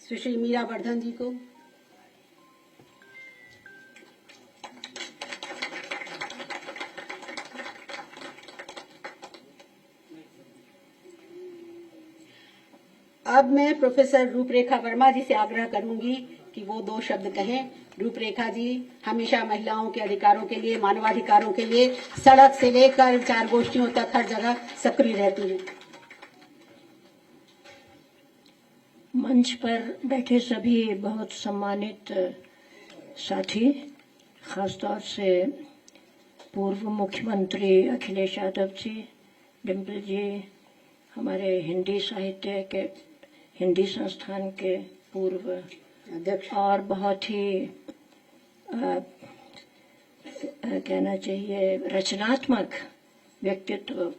सुश्री मीरा वर्धन जी को, अब मैं प्रोफेसर रूपरेखा वर्मा जी से आग्रह करूंगी कि वो 2 शब्द कहें। रूपरेखा जी हमेशा महिलाओं के अधिकारों के लिए, मानवाधिकारों के लिए सड़क से लेकर 4 गोष्ठियों तक हर जगह सक्रिय रहती हैं। मंच पर बैठे सभी बहुत सम्मानित साथी, खासतौर से पूर्व मुख्यमंत्री अखिलेश यादव जी, डिम्पल जी, हमारे हिंदी साहित्य के हिंदी संस्थान के पूर्व अध्यक्ष और बहुत ही कहना चाहिए रचनात्मक व्यक्तित्व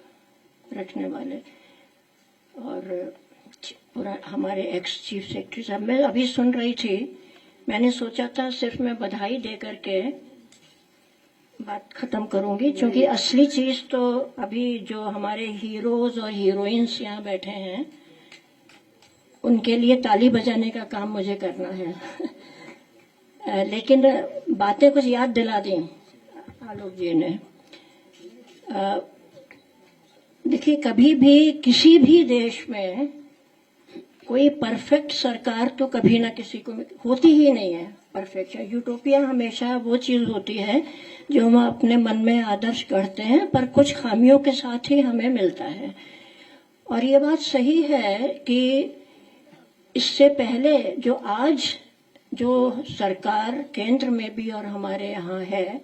रखने वाले और हमारे एक्स चीफ सेक्रेटरी साहब। मैं अभी सुन रही थी, मैंने सोचा था सिर्फ मैं बधाई दे करके बात खत्म करूंगी, क्योंकि असली चीज तो अभी जो हमारे हीरोज और हीरोइंस यहाँ बैठे हैं उनके लिए ताली बजाने का काम मुझे करना है। लेकिन बातें कुछ याद दिला दी आलोक जी ने। देखिए, कभी भी किसी भी देश में कोई परफेक्ट सरकार तो कभी ना किसी को होती ही नहीं है। परफेक्ट यूटोपिया हमेशा वो चीज होती है जो हम अपने मन में आदर्श करते हैं, पर कुछ खामियों के साथ ही हमें मिलता है। और ये बात सही है कि इससे पहले जो आज जो सरकार केंद्र में भी और हमारे यहाँ है,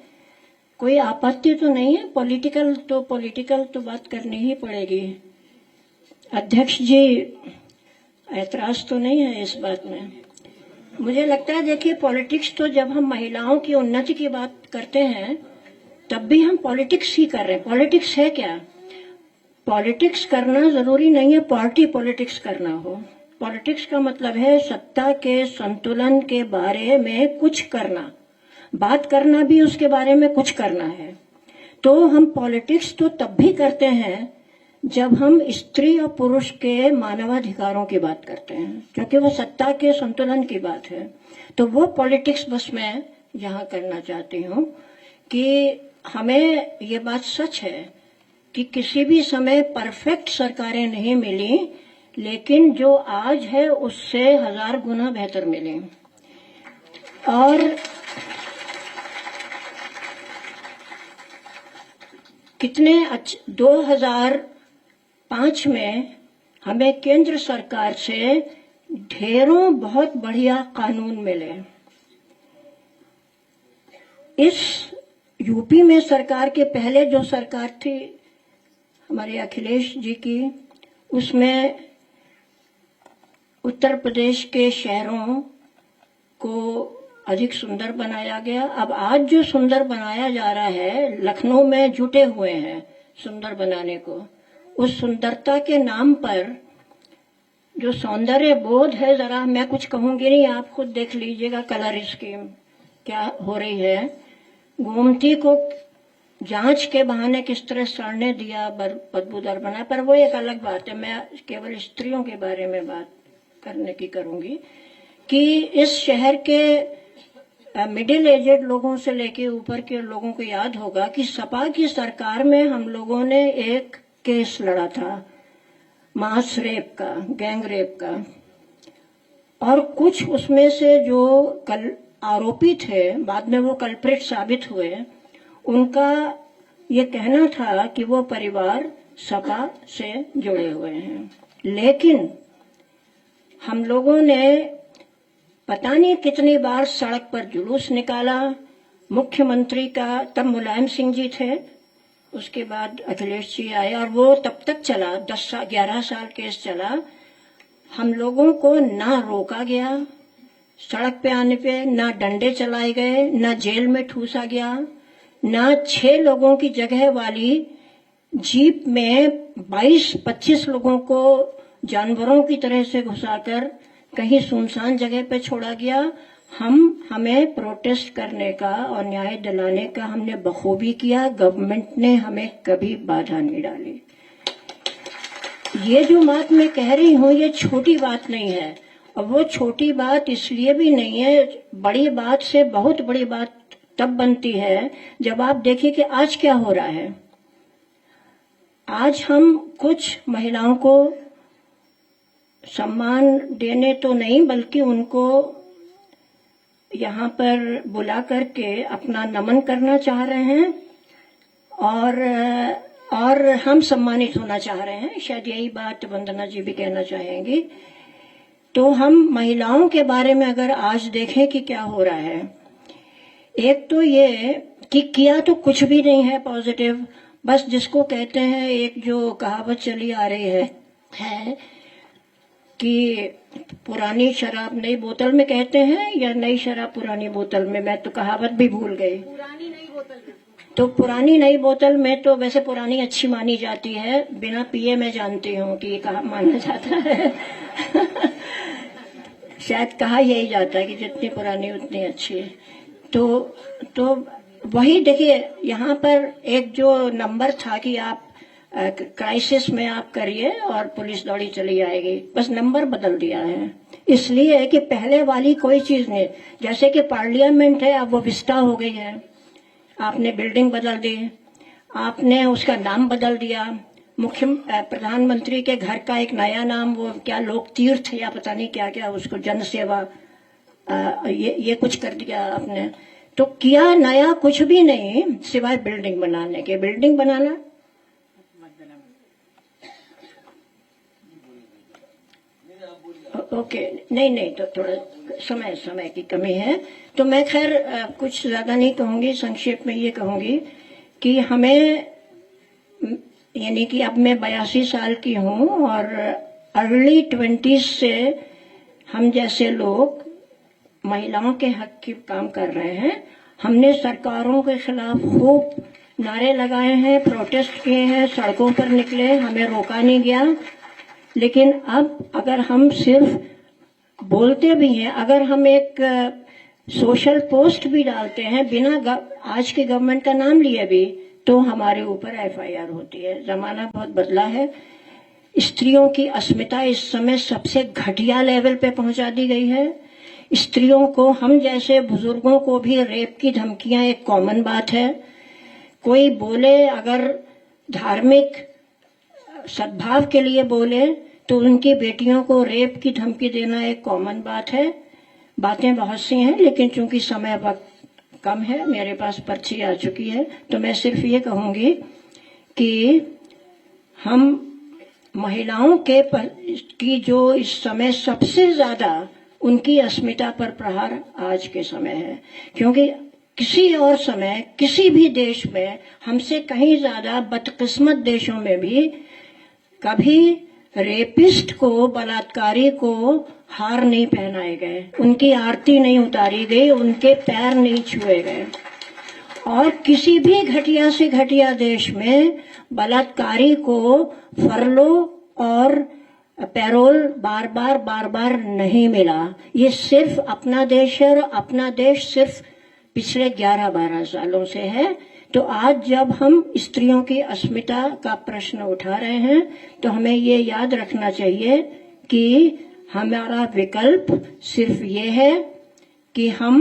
कोई आपत्ति तो नहीं है। पॉलिटिकल तो बात करनी ही पड़ेगी। अध्यक्ष जी, ऐतराज तो नहीं है इस बात में? मुझे लगता है, देखिए, पॉलिटिक्स तो जब हम महिलाओं की उन्नति की बात करते हैं तब भी हम पॉलिटिक्स ही कर रहे हैं। पॉलिटिक्स है क्या? पॉलिटिक्स करना जरूरी नहीं है पार्टी पॉलिटिक्स करना हो। पॉलिटिक्स का मतलब है सत्ता के संतुलन के बारे में कुछ करना, बात करना भी उसके बारे में कुछ करना है। तो हम पॉलिटिक्स तो तब भी करते हैं जब हम स्त्री और पुरुष के मानवाधिकारों की बात करते हैं, क्योंकि वो सत्ता के संतुलन की बात है। तो वो पॉलिटिक्स बस मैं यहाँ करना चाहती हूँ कि हमें ये बात सच है कि किसी भी समय परफेक्ट सरकारें नहीं मिली, लेकिन जो आज है उससे 1000 गुना बेहतर मिली। और कितने 2005 में हमें केंद्र सरकार से ढेरों बहुत बढ़िया कानून मिले। इस यूपी में सरकार के पहले जो सरकार थी हमारे अखिलेश जी की, उसमें उत्तर प्रदेश के शहरों को अधिक सुंदर बनाया गया। अब आज जो सुंदर बनाया जा रहा है, लखनऊ में जुटे हुए हैं सुंदर बनाने को। उस सुंदरता के नाम पर जो सौंदर्य बोध है, जरा मैं कुछ कहूंगी नहीं, आप खुद देख लीजिएगा कलर स्कीम क्या हो रही है। गोमती को जांच के बहाने किस तरह सड़ने दिया, बदबूदार बना, पर वो एक अलग बात है। मैं केवल स्त्रियों के बारे में बात करने की करूंगी कि इस शहर के मिडिल एजेड लोगों से लेके ऊपर के लोगों को याद होगा कि सपा की सरकार में हम लोगों ने एक केस लड़ा था मास रेप का, गैंग रेप का, और कुछ उसमें से जो आरोपी थे बाद में वो कल्प्रिट साबित हुए, उनका ये कहना था कि वो परिवार सपा से जुड़े हुए हैं। लेकिन हम लोगों ने पता नहीं कितनी बार सड़क पर जुलूस निकाला। मुख्यमंत्री का तब मुलायम सिंह जी थे, उसके बाद अखिलेश जी आए और वो तब तक चला, 11 साल केस चला। हम लोगों को ना रोका गया सड़क पे आने पे, ना डंडे चलाए गए, ना जेल में ठूसा गया, ना 6 लोगों की जगह वाली जीप में 22-25 लोगों को जानवरों की तरह से घुसाकर कहीं सुनसान जगह पे छोड़ा गया। हमें प्रोटेस्ट करने का और न्याय दिलाने का हमने बखूबी किया। गवर्नमेंट ने हमें कभी बाधा नहीं डाली। ये जो बात मैं कह रही हूँ ये छोटी बात नहीं है, और वो छोटी बात इसलिए भी नहीं है। बड़ी बात से बहुत बड़ी बात तब बनती है जब आप देखिए कि आज क्या हो रहा है। आज हम कुछ महिलाओं को सम्मान देने तो नहीं बल्कि उनको यहाँ पर बुला करके अपना नमन करना चाह रहे हैं और हम सम्मानित होना चाह रहे हैं। शायद यही बात वंदना जी भी कहना चाहेंगी। तो हम महिलाओं के बारे में अगर आज देखें कि क्या हो रहा है, एक तो ये कि किया तो कुछ भी नहीं है पॉजिटिव, बस जिसको कहते हैं एक जो कहावत चली आ रही है कि पुरानी शराब नई बोतल में कहते हैं या नई शराब पुरानी बोतल में, मैं तो कहावत भी भूल गई। पुरानी नई बोतल में। तो पुरानी नई बोतल में तो वैसे पुरानी अच्छी मानी जाती है, बिना पिए मैं जानती हूँ कि ये कहा माना जाता है शायद कहा यही जाता है कि जितनी पुरानी उतनी अच्छी है। तो वही देखिए यहाँ पर एक जो नंबर था कि आप क्राइसिस में आप करिए और पुलिस दौड़ी चली आएगी, बस नंबर बदल दिया है। इसलिए कि पहले वाली कोई चीज नहीं, जैसे कि पार्लियामेंट है अब वो विस्टा हो गई है, आपने बिल्डिंग बदल दी, आपने उसका नाम बदल दिया। प्रधानमंत्री के घर का एक नया नाम, वो क्या लोक तीर्थ या पता नहीं क्या क्या, उसको जन सेवा ये कुछ कर दिया आपने। तो किया नया कुछ भी नहीं सिवाय बिल्डिंग बनाने के। बिल्डिंग बनाना ओके नहीं तो थोड़ा समय की कमी है, तो मैं खैर कुछ ज्यादा नहीं कहूंगी, संक्षेप में ये कहूंगी कि हमें, यानी कि अब मैं 82 साल की हूं और अर्ली 20s से हम जैसे लोग महिलाओं के हक की काम कर रहे हैं। हमने सरकारों के खिलाफ खूब नारे लगाए हैं, प्रोटेस्ट किए हैं, सड़कों पर निकले, हमें रोका नहीं गया। लेकिन अब अगर हम सिर्फ बोलते भी हैं, अगर हम एक सोशल पोस्ट भी डालते हैं बिना आज की गवर्नमेंट का नाम लिए भी, तो हमारे ऊपर FIR होती है। जमाना बहुत बदला है। स्त्रियों की अस्मिता इस समय सबसे घटिया लेवल पे पहुंचा दी गई है। स्त्रियों को, हम जैसे बुजुर्गों को भी रेप की धमकियां एक कॉमन बात है। कोई बोले, अगर धार्मिक सद्भाव के लिए बोले तो उनकी बेटियों को रेप की धमकी देना एक कॉमन बात है। बातें बहुत सी हैं, लेकिन चूंकि समय वक्त कम है, मेरे पास पर्ची आ चुकी है, तो मैं सिर्फ ये कहूंगी कि हम महिलाओं की जो इस समय सबसे ज्यादा उनकी अस्मिता पर प्रहार आज के समय है, क्योंकि किसी और समय किसी भी देश में हमसे कहीं ज्यादा बदकिस्मत देशों में भी कभी रेपिस्ट को, बलात्कारी को हार नहीं पहनाए गए, उनकी आरती नहीं उतारी गई, उनके पैर नहीं छुए गए। और किसी भी घटिया से घटिया देश में बलात्कारी को फरलो और पैरोल बार बार नहीं मिला। ये सिर्फ अपना देश है, और अपना देश सिर्फ पिछले 11-12 सालों से है। तो आज जब हम स्त्रियों की अस्मिता का प्रश्न उठा रहे हैं, तो हमें ये याद रखना चाहिए कि हमारा विकल्प सिर्फ ये है कि हम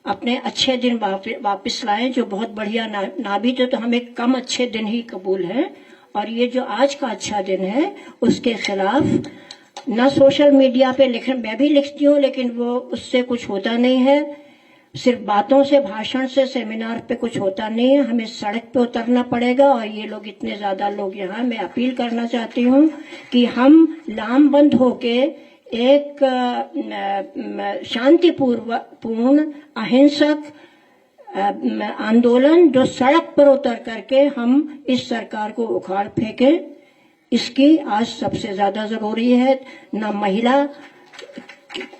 अपने अच्छे दिन वापस लाएं, जो बहुत बढ़िया ना भी तो हमें कम अच्छे दिन ही कबूल है। और ये जो आज का अच्छा दिन है, उसके खिलाफ ना सोशल मीडिया पे मैं भी लिखती हूँ, लेकिन वो उससे कुछ होता नहीं है। सिर्फ बातों से, भाषण से, सेमिनार पे कुछ होता नहीं है। हमें सड़क पे उतरना पड़ेगा। और ये लोग, इतने ज्यादा लोग यहाँ, मैं अपील करना चाहती हूँ कि हम लामबंद होके एक शांतिपूर्ण अहिंसक आंदोलन जो सड़क पर उतर करके हम इस सरकार को उखाड़ फेंके, इसकी आज सबसे ज्यादा जरूरी है। न महिला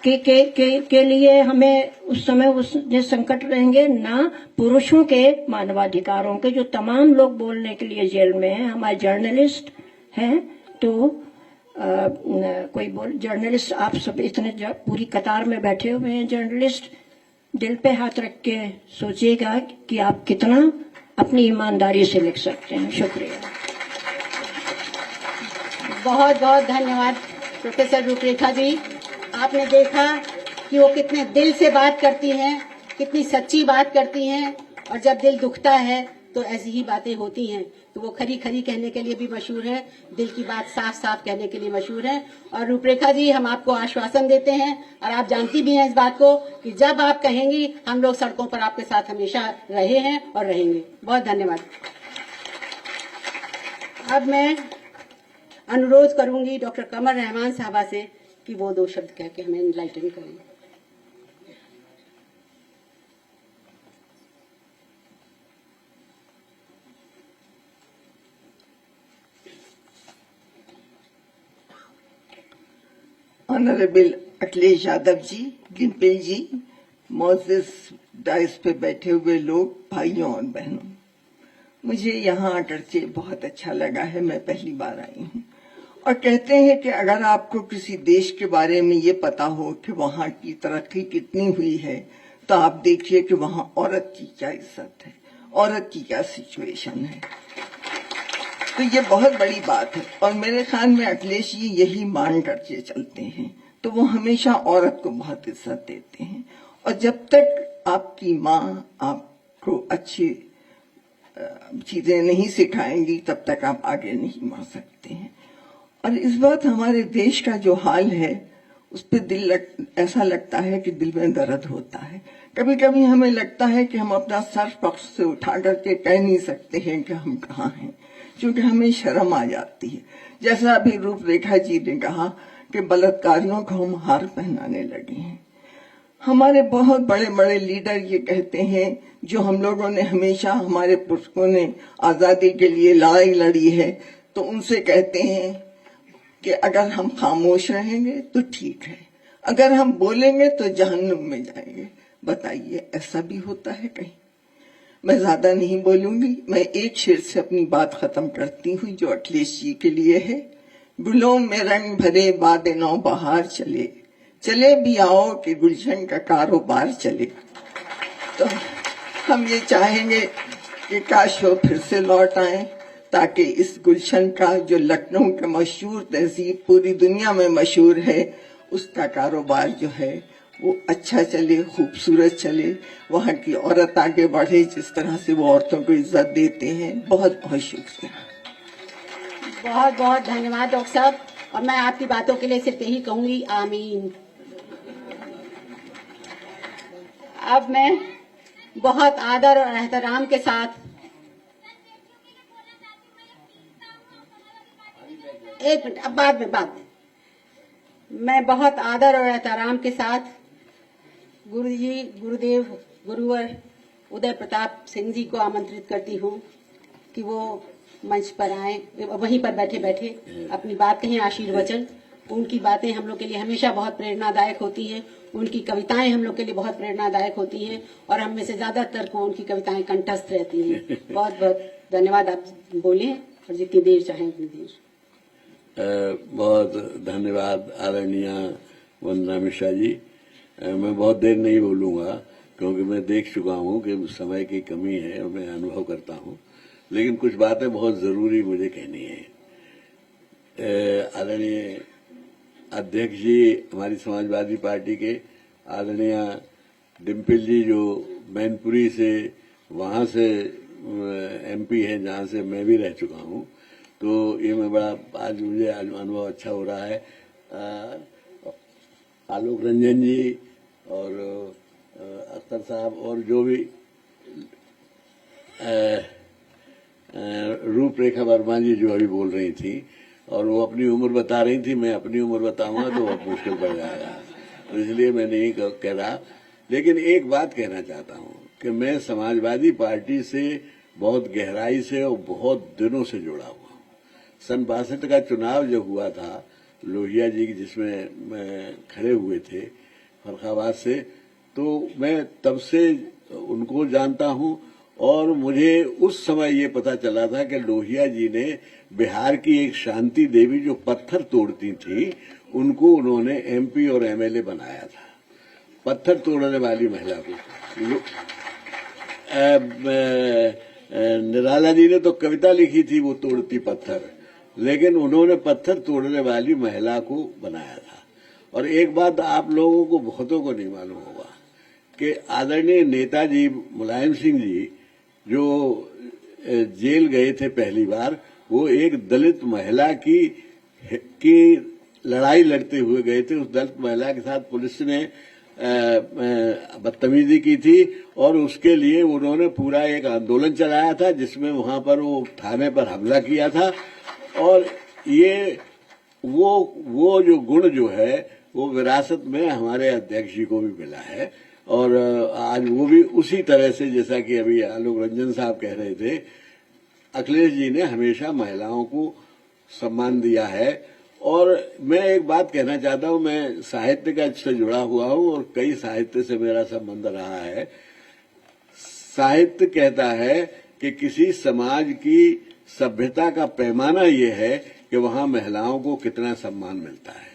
के लिए हमें उस समय उसने संकट रहेंगे, ना पुरुषों के मानवाधिकारों के, जो तमाम लोग बोलने के लिए जेल में हैं। हमारे जर्नलिस्ट हैं, तो जर्नलिस्ट आप सब इतने पूरी कतार में बैठे हुए हैं जर्नलिस्ट, दिल पे हाथ रख के सोचिएगा कि आप कितना अपनी ईमानदारी से लिख सकते हैं। शुक्रिया। बहुत बहुत धन्यवाद प्रोफेसर रूपरेखा जी। आपने देखा कि वो कितने दिल से बात करती हैं, कितनी सच्ची बात करती हैं, और जब दिल दुखता है तो ऐसी ही बातें होती हैं। तो वो खरी खरी कहने के लिए भी मशहूर है, दिल की बात साफ साफ कहने के लिए मशहूर है। और रूपरेखा जी, हम आपको आश्वासन देते हैं, और आप जानती भी हैं इस बात को, कि जब आप कहेंगी हम लोग सड़कों पर आपके साथ हमेशा रहे हैं और रहेंगे। बहुत धन्यवाद। अब मैं अनुरोध करूंगी डॉक्टर कमर रहमान साहबा से कि वो 2 शब्द कह के हमें इनलाइटन करें। ऑनरेबल अखिलेश यादव जी, डिम्पल जी, मोसेस डाइस पे बैठे हुए लोग, भाइयों और बहनों, मुझे यहाँ आकर के बहुत अच्छा लगा है। मैं पहली बार आई हूँ। और कहते हैं कि अगर आपको किसी देश के बारे में ये पता हो कि वहाँ की तरक्की कितनी हुई है, तो आप देखिए कि वहाँ औरत की क्या इज्जत है, औरत की क्या सिचुएशन है। तो ये बहुत बड़ी बात है। और मेरे ख्याल में अखिलेश जी यही मान करके चलते हैं, तो वो हमेशा औरत को बहुत इज्जत देते हैं। और जब तक आपकी माँ आपको अच्छी चीजें नहीं सिखाएंगी, तब तक आप आगे नहीं बढ़ सकते हैं। और इस बात हमारे देश का जो हाल है, उस पर ऐसा लगता है कि दिल में दर्द होता है। कभी कभी हमें लगता है कि हम अपना सर पक्ष से उठा करके कह नहीं सकते हैं कि हम कहाँ हैं, क्योंकि हमें शर्म आ जाती है। जैसा अभी रूपरेखा जी ने कहा कि बलात्कारियों को हम हार पहनाने लगे हैं। हमारे बहुत बड़े बड़े लीडर ये कहते हैं, जो हम लोगों ने हमेशा, हमारे पुरखों ने आजादी के लिए लड़ाई लड़ी है, तो उनसे कहते हैं कि अगर हम खामोश रहेंगे तो ठीक है, अगर हम बोलेंगे तो जहन्नुम में जाएंगे। बताइए, ऐसा भी होता है कहीं? मैं ज्यादा नहीं बोलूंगी, मैं एक शेर से अपनी बात खत्म करती हूँ, जो अखिलेश जी के लिए है। गुलों में रंग भरे बादे नौ बहार चले, चले भी आओ कि गुलशन का कारोबार चले। तो हम ये चाहेंगे कि काश वो फिर से लौट आए, ताकि इस गुलशन का, जो लखनऊ का मशहूर तहजीब पूरी दुनिया में मशहूर है, उसका कारोबार जो है वो अच्छा चले, खूबसूरत चले, वहाँ की औरत आगे बढ़े, जिस तरह से वो औरतों को इज्जत देते हैं। बहुत बहुत शुक्रिया। बहुत बहुत धन्यवाद डॉक्टर साहब। और मैं आपकी बातों के लिए सिर्फ यही कहूंगी, आमीन। अब मैं बहुत आदर और एहतराम के साथ, एक मिनट, अब बाद में मैं बहुत आदर और एहतराम के साथ गुरुजी, गुरुदेव, गुरुवर उदय प्रताप सिंह जी को आमंत्रित करती हूँ कि वो मंच पर आए, वहीं पर बैठे बैठे अपनी बात कहें, आशीर्वचन। उनकी बातें हम लोग के लिए हमेशा बहुत प्रेरणादायक होती हैं, उनकी कविताएं हम लोग के लिए बहुत प्रेरणादायक होती हैं, और हम में से ज्यादातर को उनकी कविताएं कंठस्थ रहती हैं। बहुत बहुत धन्यवाद। आप बोलें और जितनी देर चाहें उतनी देर। बहुत धन्यवाद आदरणीय वंदना मिश्रा जी। मैं बहुत देर नहीं बोलूंगा, क्योंकि मैं देख चुका हूं कि समय की कमी है और मैं अनुभव करता हूं, लेकिन कुछ बातें बहुत जरूरी मुझे कहनी है। आदरणीय अध्यक्ष जी हमारी समाजवादी पार्टी के, आदरणीय डिम्पल जी जो मैनपुरी से, वहां से एमपी है जहां से मैं भी रह चुका हूं, तो ये मैं बड़ा आज मुझे अनुभव अच्छा हो रहा है। आलोक रंजन जी और अख्तर साहब और जो भी रूपरेखा वर्मा जी जो अभी बोल रही थी, और वो अपनी उम्र बता रही थी, मैं अपनी उम्र बताऊंगा तो बहुत मुश्किल पड़ जाएगा, तो इसलिए मैं नहीं कह रहा। लेकिन एक बात कहना चाहता हूं कि मैं समाजवादी पार्टी से बहुत गहराई से और बहुत दिनों से जुड़ा हुआ हूं। सन 62 का चुनाव जो हुआ था लोहिया जी जिसमें मैं खड़े हुए थे फर्रुखाबाद से, तो मैं तब से उनको जानता हूं और मुझे उस समय ये पता चला था कि लोहिया जी ने बिहार की एक शांति देवी जो पत्थर तोड़ती थी उनको उन्होंने एमपी और एमएलए बनाया था, पत्थर तोड़ने वाली महिला को। निराला जी ने तो कविता लिखी थी वो तोड़ती पत्थर, लेकिन उन्होंने पत्थर तोड़ने वाली महिला को बनाया था। और एक बात आप लोगों को बहुतों को नहीं मालूम होगा कि आदरणीय नेताजी मुलायम सिंह जी जो जेल गए थे पहली बार, वो एक दलित महिला की लड़ाई लड़ते हुए गए थे। उस दलित महिला के साथ पुलिस ने बदतमीजी की थी और उसके लिए उन्होंने पूरा एक आंदोलन चलाया था जिसमें वहां पर वो थाने पर हमला किया था। और ये वो जो गुण जो है वो विरासत में हमारे अध्यक्ष जी को भी मिला है और आज वो भी उसी तरह से, जैसा कि अभी आलोक रंजन साहब कह रहे थे, अखिलेश जी ने हमेशा महिलाओं को सम्मान दिया है। और मैं एक बात कहना चाहता हूं, मैं साहित्य का से जुड़ा हुआ हूं और कई साहित्य से मेरा संबंध रहा है। साहित्य कहता है कि किसी समाज की सभ्यता का पैमाना ये है कि वहां महिलाओं को कितना सम्मान मिलता है।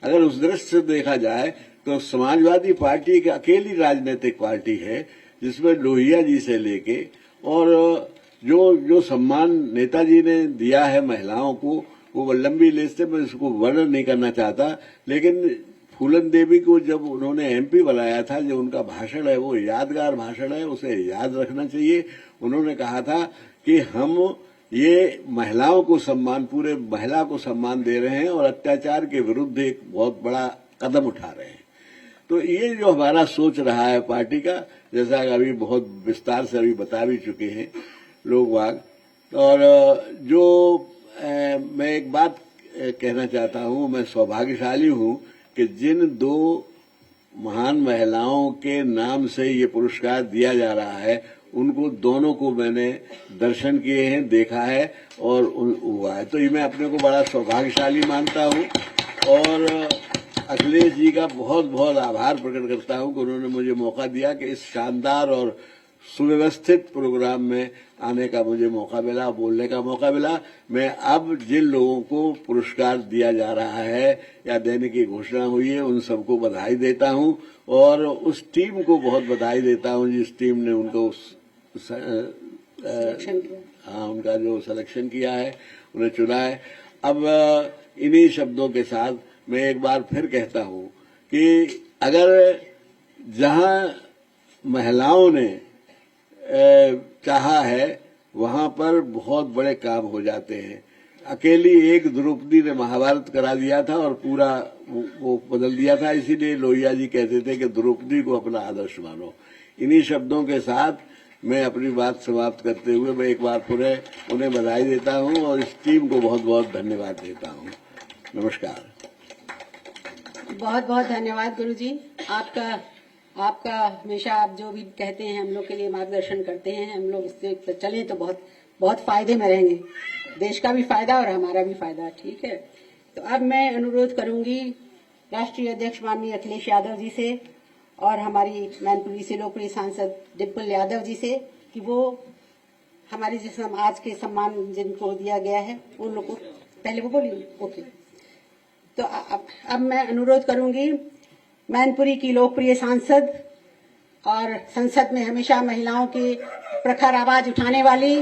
अगर उस दृष्टि से देखा जाए तो समाजवादी पार्टी एक अकेली राजनीतिक पार्टी है जिसमें लोहिया जी से लेके और जो सम्मान नेताजी ने दिया है महिलाओं को वो लंबी लिस्ट है, मैं इसको वर्णन नहीं करना चाहता। लेकिन फूलन देवी को जब उन्होंने एमपी बनाया था, जो उनका भाषण है वो यादगार भाषण है, उसे याद रखना चाहिए। उन्होंने कहा था कि हम ये महिलाओं को सम्मान, पूरे महिला को सम्मान दे रहे हैं और अत्याचार के विरुद्ध एक बहुत बड़ा कदम उठा रहे हैं। तो ये जो हमारा सोच रहा है पार्टी का, जैसा अभी बहुत विस्तार से अभी बता भी चुके हैं लोग वाग। और जो मैं एक बात कहना चाहता हूं, मैं सौभाग्यशाली हूं कि जिन दो महान महिलाओं के नाम से ये पुरस्कार दिया जा रहा है उनको दोनों को मैंने दर्शन किए हैं, देखा है और हुआ है, तो ये मैं अपने को बड़ा सौभाग्यशाली मानता हूं। और अखिलेश जी का बहुत बहुत आभार प्रकट करता हूं कि उन्होंने मुझे मौका दिया कि इस शानदार और सुव्यवस्थित प्रोग्राम में आने का मुझे मौका मिला, बोलने का मौका मिला। मैं अब जिन लोगों को पुरस्कार दिया जा रहा है या देने की घोषणा हुई है उन सबको बधाई देता हूं और उस टीम को बहुत बधाई देता हूं जिस टीम ने उनको उनका जो सिलेक्शन किया है, उन्हें चुना है। अब इन्हीं शब्दों के साथ मैं एक बार फिर कहता हूं कि अगर जहां महिलाओं ने चाहा है वहां पर बहुत बड़े काम हो जाते हैं। अकेली एक द्रौपदी ने महाभारत करा दिया था और पूरा वो बदल दिया था। इसीलिए लोहिया जी कहते थे कि द्रौपदी को अपना आदर्श मानो। इन्हीं शब्दों के साथ मैं अपनी बात समाप्त करते हुए मैं एक बार पुनः उन्हें बधाई देता हूं और इस टीम को बहुत बहुत धन्यवाद देता हूं। नमस्कार। बहुत बहुत धन्यवाद गुरुजी। आपका हमेशा आप जो भी कहते हैं हम लोग के लिए मार्गदर्शन करते हैं, हम लोग इससे चलें तो बहुत बहुत फायदे में रहेंगे, देश का भी फायदा और हमारा भी फायदा। ठीक है, तो अब मैं अनुरोध करूंगी राष्ट्रीय अध्यक्ष माननीय अखिलेश यादव जी से और हमारी मैनपुरी से लोकप्रिय सांसद डिम्पल यादव जी से कि वो हमारे जिस आज के सम्मान जिनको दिया गया है उन लोग को पहले वो बोलिए। ओके, तो अब मैं अनुरोध करूंगी मैनपुरी की लोकप्रिय सांसद और संसद में हमेशा महिलाओं की प्रखर आवाज उठाने वाली,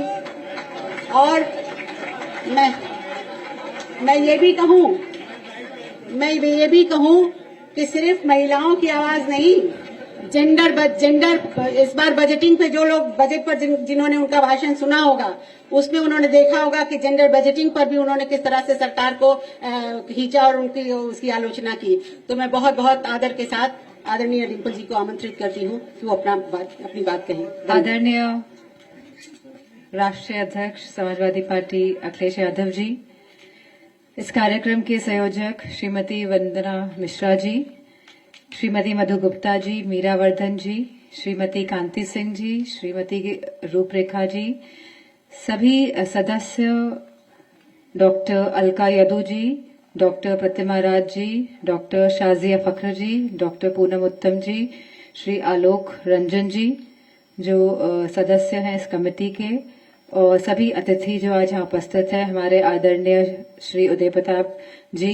और मैं ये भी कहूं कि सिर्फ महिलाओं की आवाज नहीं, जेंडर इस बार बजटिंग पे जो लोग बजट पर जिन्होंने उनका भाषण सुना होगा उसमें उन्होंने देखा होगा कि जेंडर बजटिंग पर भी उन्होंने किस तरह से सरकार को खींचा और उसकी आलोचना की। तो मैं बहुत बहुत आदर के साथ आदरणीय डिम्पल जी को आमंत्रित करती हूँ कि वो अपनी बात कहें। आदरणीय राष्ट्रीय अध्यक्ष समाजवादी पार्टी अखिलेश यादव जी, इस कार्यक्रम के संयोजक श्रीमती वंदना मिश्रा जी, श्रीमती मधु गुप्ता जी, मीरा वर्धन जी, श्रीमती कांति सिंह जी, श्रीमती रूपरेखा जी, सभी सदस्य, डॉक्टर अलका यदू जी, डॉक्टर प्रतिमा राज जी, डॉक्टर शाजिया फखर जी, डॉक्टर पूनम उत्तम जी, श्री आलोक रंजन जी, जो सदस्य हैं इस कमेटी के, और सभी अतिथि जो आज यहाँ उपस्थित हैं, हमारे आदरणीय श्री उदय प्रताप जी,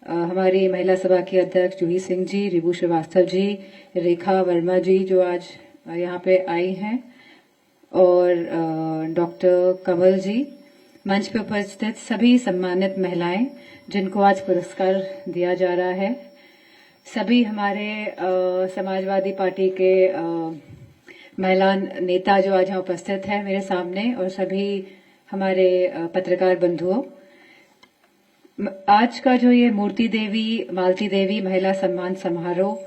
हमारी महिला सभा की अध्यक्ष जूही सिंह जी, रिबू श्रीवास्तव जी, रेखा वर्मा जी जो आज यहाँ पे आई हैं, और डॉक्टर कंवल जी, मंच पे उपस्थित सभी सम्मानित महिलाएं जिनको आज पुरस्कार दिया जा रहा है, सभी हमारे समाजवादी पार्टी के महिला नेता जो आज यहाँ उपस्थित हैं मेरे सामने, और सभी हमारे पत्रकार बंधुओं, आज का जो ये मूर्ति देवी मालती देवी महिला सम्मान समारोह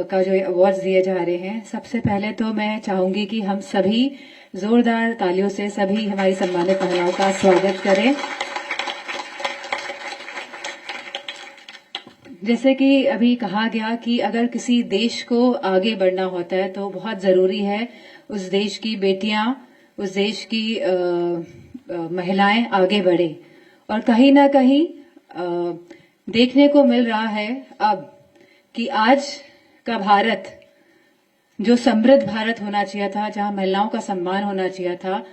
का जो अवार्ड्स दिए जा रहे हैं, सबसे पहले तो मैं चाहूंगी कि हम सभी जोरदार तालियों से सभी हमारी सम्मानित महिलाओं का स्वागत करें। जैसे कि अभी कहा गया कि अगर किसी देश को आगे बढ़ना होता है तो बहुत जरूरी है उस देश की बेटियां, उस देश की महिलाएं आगे बढ़े, और कहीं ना कहीं देखने को मिल रहा है अब कि आज का भारत जो समृद्ध भारत होना चाहिए था, जहां महिलाओं का सम्मान होना चाहिए था,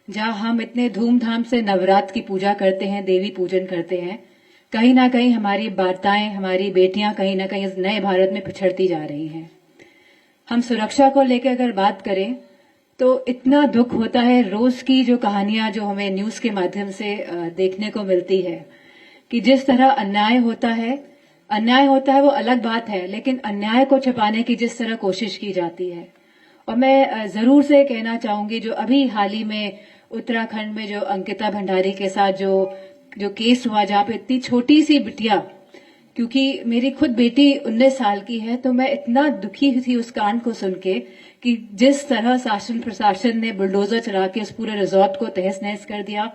जहां हम इतने धूमधाम से नवरात्र की पूजा करते हैं, देवी पूजन करते हैं, कहीं ना कहीं हमारी वार्ताएं, हमारी बेटियां कहीं ना कहीं इस नए भारत में पिछड़ती जा रही हैं। हम सुरक्षा को लेकर अगर बात करें तो इतना दुख होता है, रोज की जो कहानियां जो हमें न्यूज के माध्यम से देखने को मिलती है कि जिस तरह अन्याय होता है वो अलग बात है, लेकिन अन्याय को छिपाने की जिस तरह कोशिश की जाती है। और मैं जरूर से कहना चाहूंगी, जो अभी हाल ही में उत्तराखंड में जो अंकिता भंडारी के साथ जो केस हुआ, जहां पे इतनी छोटी सी बिटिया, क्योंकि मेरी खुद बेटी 19 साल की है, तो मैं इतना दुखी थी उस कांड को सुन के कि जिस तरह शासन प्रशासन ने बुलडोजर चला के उस पूरे रिजॉर्ट को तहस नहस कर दिया,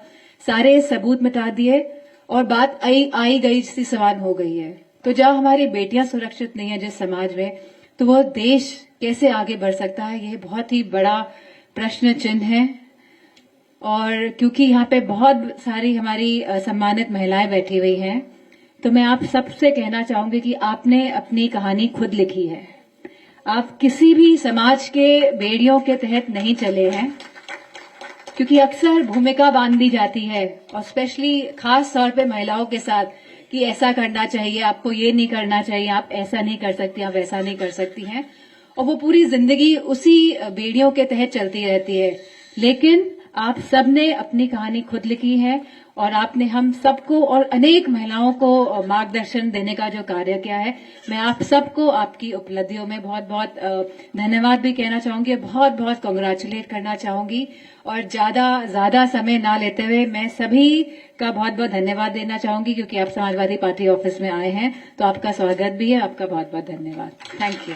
सारे सबूत मिटा दिए, और बात आई गई सी समान हो गई है। तो जब हमारी बेटियां सुरक्षित नहीं है जिस समाज में, तो वो देश कैसे आगे बढ़ सकता है, ये बहुत ही बड़ा प्रश्न चिन्ह है। और क्योंकि यहाँ पे बहुत सारी हमारी सम्मानित महिलाएं बैठी हुई हैं, तो मैं आप सबसे कहना चाहूंगी कि आपने अपनी कहानी खुद लिखी है। आप किसी भी समाज के बेड़ियों के तहत नहीं चले हैं, क्योंकि अक्सर भूमिका बांध दी जाती है, और स्पेशली खास तौर पे महिलाओं के साथ, कि ऐसा करना चाहिए, आपको ये नहीं करना चाहिए, आप ऐसा नहीं कर सकती, आप वैसा नहीं कर सकती हैं, और वो पूरी जिंदगी उसी बेड़ियों के तहत चलती रहती है। लेकिन आप सबने अपनी कहानी खुद लिखी है, और आपने हम सबको और अनेक महिलाओं को मार्गदर्शन देने का जो कार्य किया है, मैं आप सबको आपकी उपलब्धियों में बहुत बहुत धन्यवाद भी कहना चाहूंगी, बहुत बहुत कांग्रेचुलेट करना चाहूंगी। और ज्यादा समय ना लेते हुए मैं सभी का बहुत बहुत धन्यवाद देना चाहूंगी, क्योंकि आप समाजवादी पार्टी ऑफिस में आए हैं, तो आपका स्वागत भी है, आपका बहुत बहुत धन्यवाद। Thank you.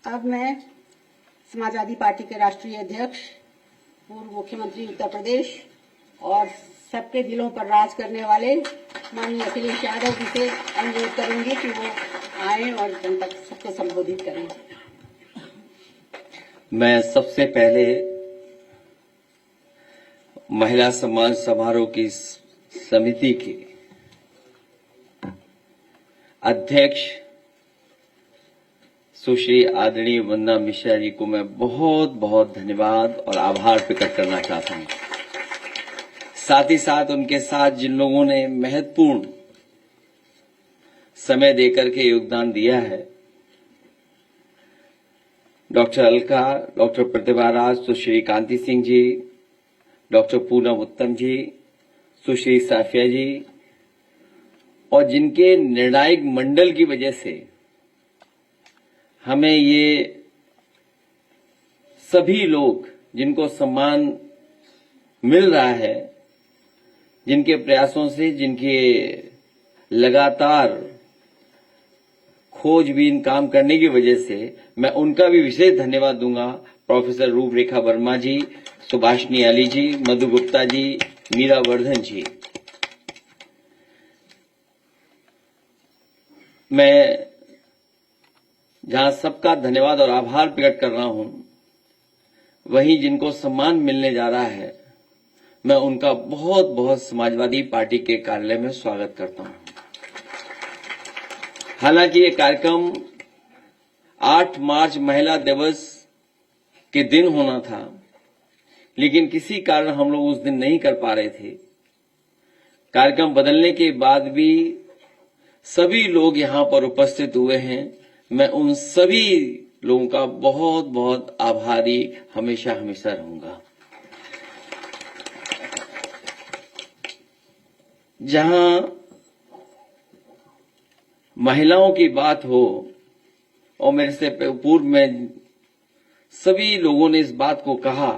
अब मैं समाजवादी पार्टी के राष्ट्रीय अध्यक्ष, पूर्व मुख्यमंत्री उत्तर प्रदेश और सबके दिलों पर राज करने वाले माननीय अखिलेश यादव जी से अनुरोध करूंगी कि वो आए और जनता सबको संबोधित करें। मैं सबसे पहले महिला सम्मान समारोह की समिति के अध्यक्ष सुश्री आदरणीय वंदना मिश्रा जी को मैं बहुत बहुत धन्यवाद और आभार प्रकट करना चाहता हूं। साथ ही साथ उनके साथ जिन लोगों ने महत्वपूर्ण समय देकर के योगदान दिया है, डॉक्टर अलका, डॉक्टर प्रतिभा राज, सुश्री कांति सिंह जी, डॉक्टर पूनम उत्तम जी, सुश्री साफिया जी, और जिनके निर्णायक मंडल की वजह से हमें ये सभी लोग जिनको सम्मान मिल रहा है, जिनके प्रयासों से, जिनके लगातार खोजबीन काम करने की वजह से मैं उनका भी विशेष धन्यवाद दूंगा। प्रोफेसर रूपरेखा वर्मा जी, सुभाषिनी अली जी, मधु गुप्ता जी, मीरा वर्धन जी। मैं जहां सबका धन्यवाद और आभार प्रकट कर रहा हूं, वहीं जिनको सम्मान मिलने जा रहा है, मैं उनका बहुत बहुत समाजवादी पार्टी के कार्यालय में स्वागत करता हूं। हालांकि ये कार्यक्रम 8 मार्च महिला दिवस के दिन होना था, लेकिन किसी कारण हम लोग उस दिन नहीं कर पा रहे थे। कार्यक्रम बदलने के बाद भी सभी लोग यहां पर उपस्थित हुए हैं। मैं उन सभी लोगों का बहुत बहुत आभारी हमेशा हमेशा रहूंगा। जहां महिलाओं की बात हो, और मेरे से पूर्व में सभी लोगों ने इस बात को कहा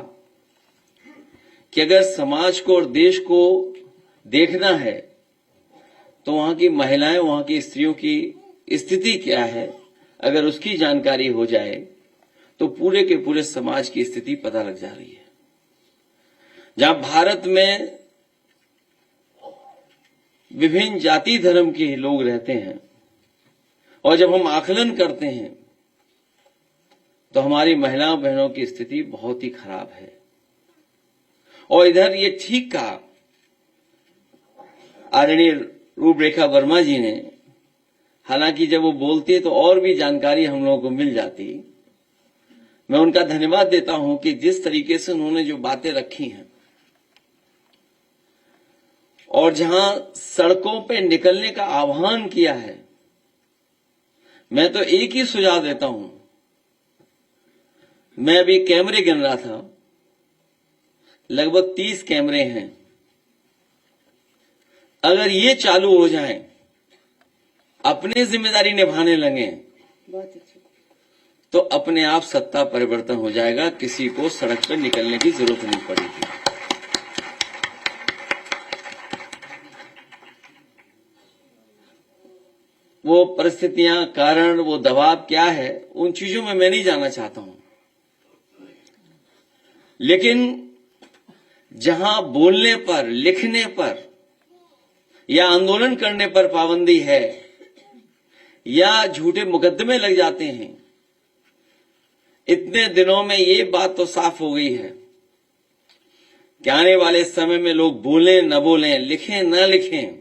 कि अगर समाज को और देश को देखना है तो वहां की महिलाएं, वहां की स्त्रियों की स्थिति क्या है, अगर उसकी जानकारी हो जाए तो पूरे के पूरे समाज की स्थिति पता लग जा रही है। जहां भारत में विभिन्न जाति धर्म के लोग रहते हैं, और जब हम आकलन करते हैं तो हमारी महिला बहनों की स्थिति बहुत ही खराब है। और इधर ये ठीक कहा आदरणीय रूपरेखा वर्मा जी ने, हालांकि जब वो बोलते तो और भी जानकारी हम लोगों को मिल जाती। मैं उनका धन्यवाद देता हूं कि जिस तरीके से उन्होंने जो बातें रखी हैं, और जहां सड़कों पे निकलने का आह्वान किया है, मैं तो एक ही सुझाव देता हूं। मैं अभी कैमरे गिन रहा था, लगभग 30 कैमरे हैं। अगर ये चालू हो जाए, अपनी जिम्मेदारी निभाने लगे, तो अपने आप सत्ता परिवर्तन हो जाएगा, किसी को सड़क पर निकलने की जरूरत नहीं पड़ेगी। वो परिस्थितियां, कारण, वो दबाव क्या है, उन चीजों में मैं नहीं जाना चाहता हूं। लेकिन जहां बोलने पर, लिखने पर या आंदोलन करने पर पाबंदी है, या झूठे मुकदमे लग जाते हैं, इतने दिनों में ये बात तो साफ हो गई है कि आने वाले समय में लोग बोलें न बोलें, लिखें न लिखें,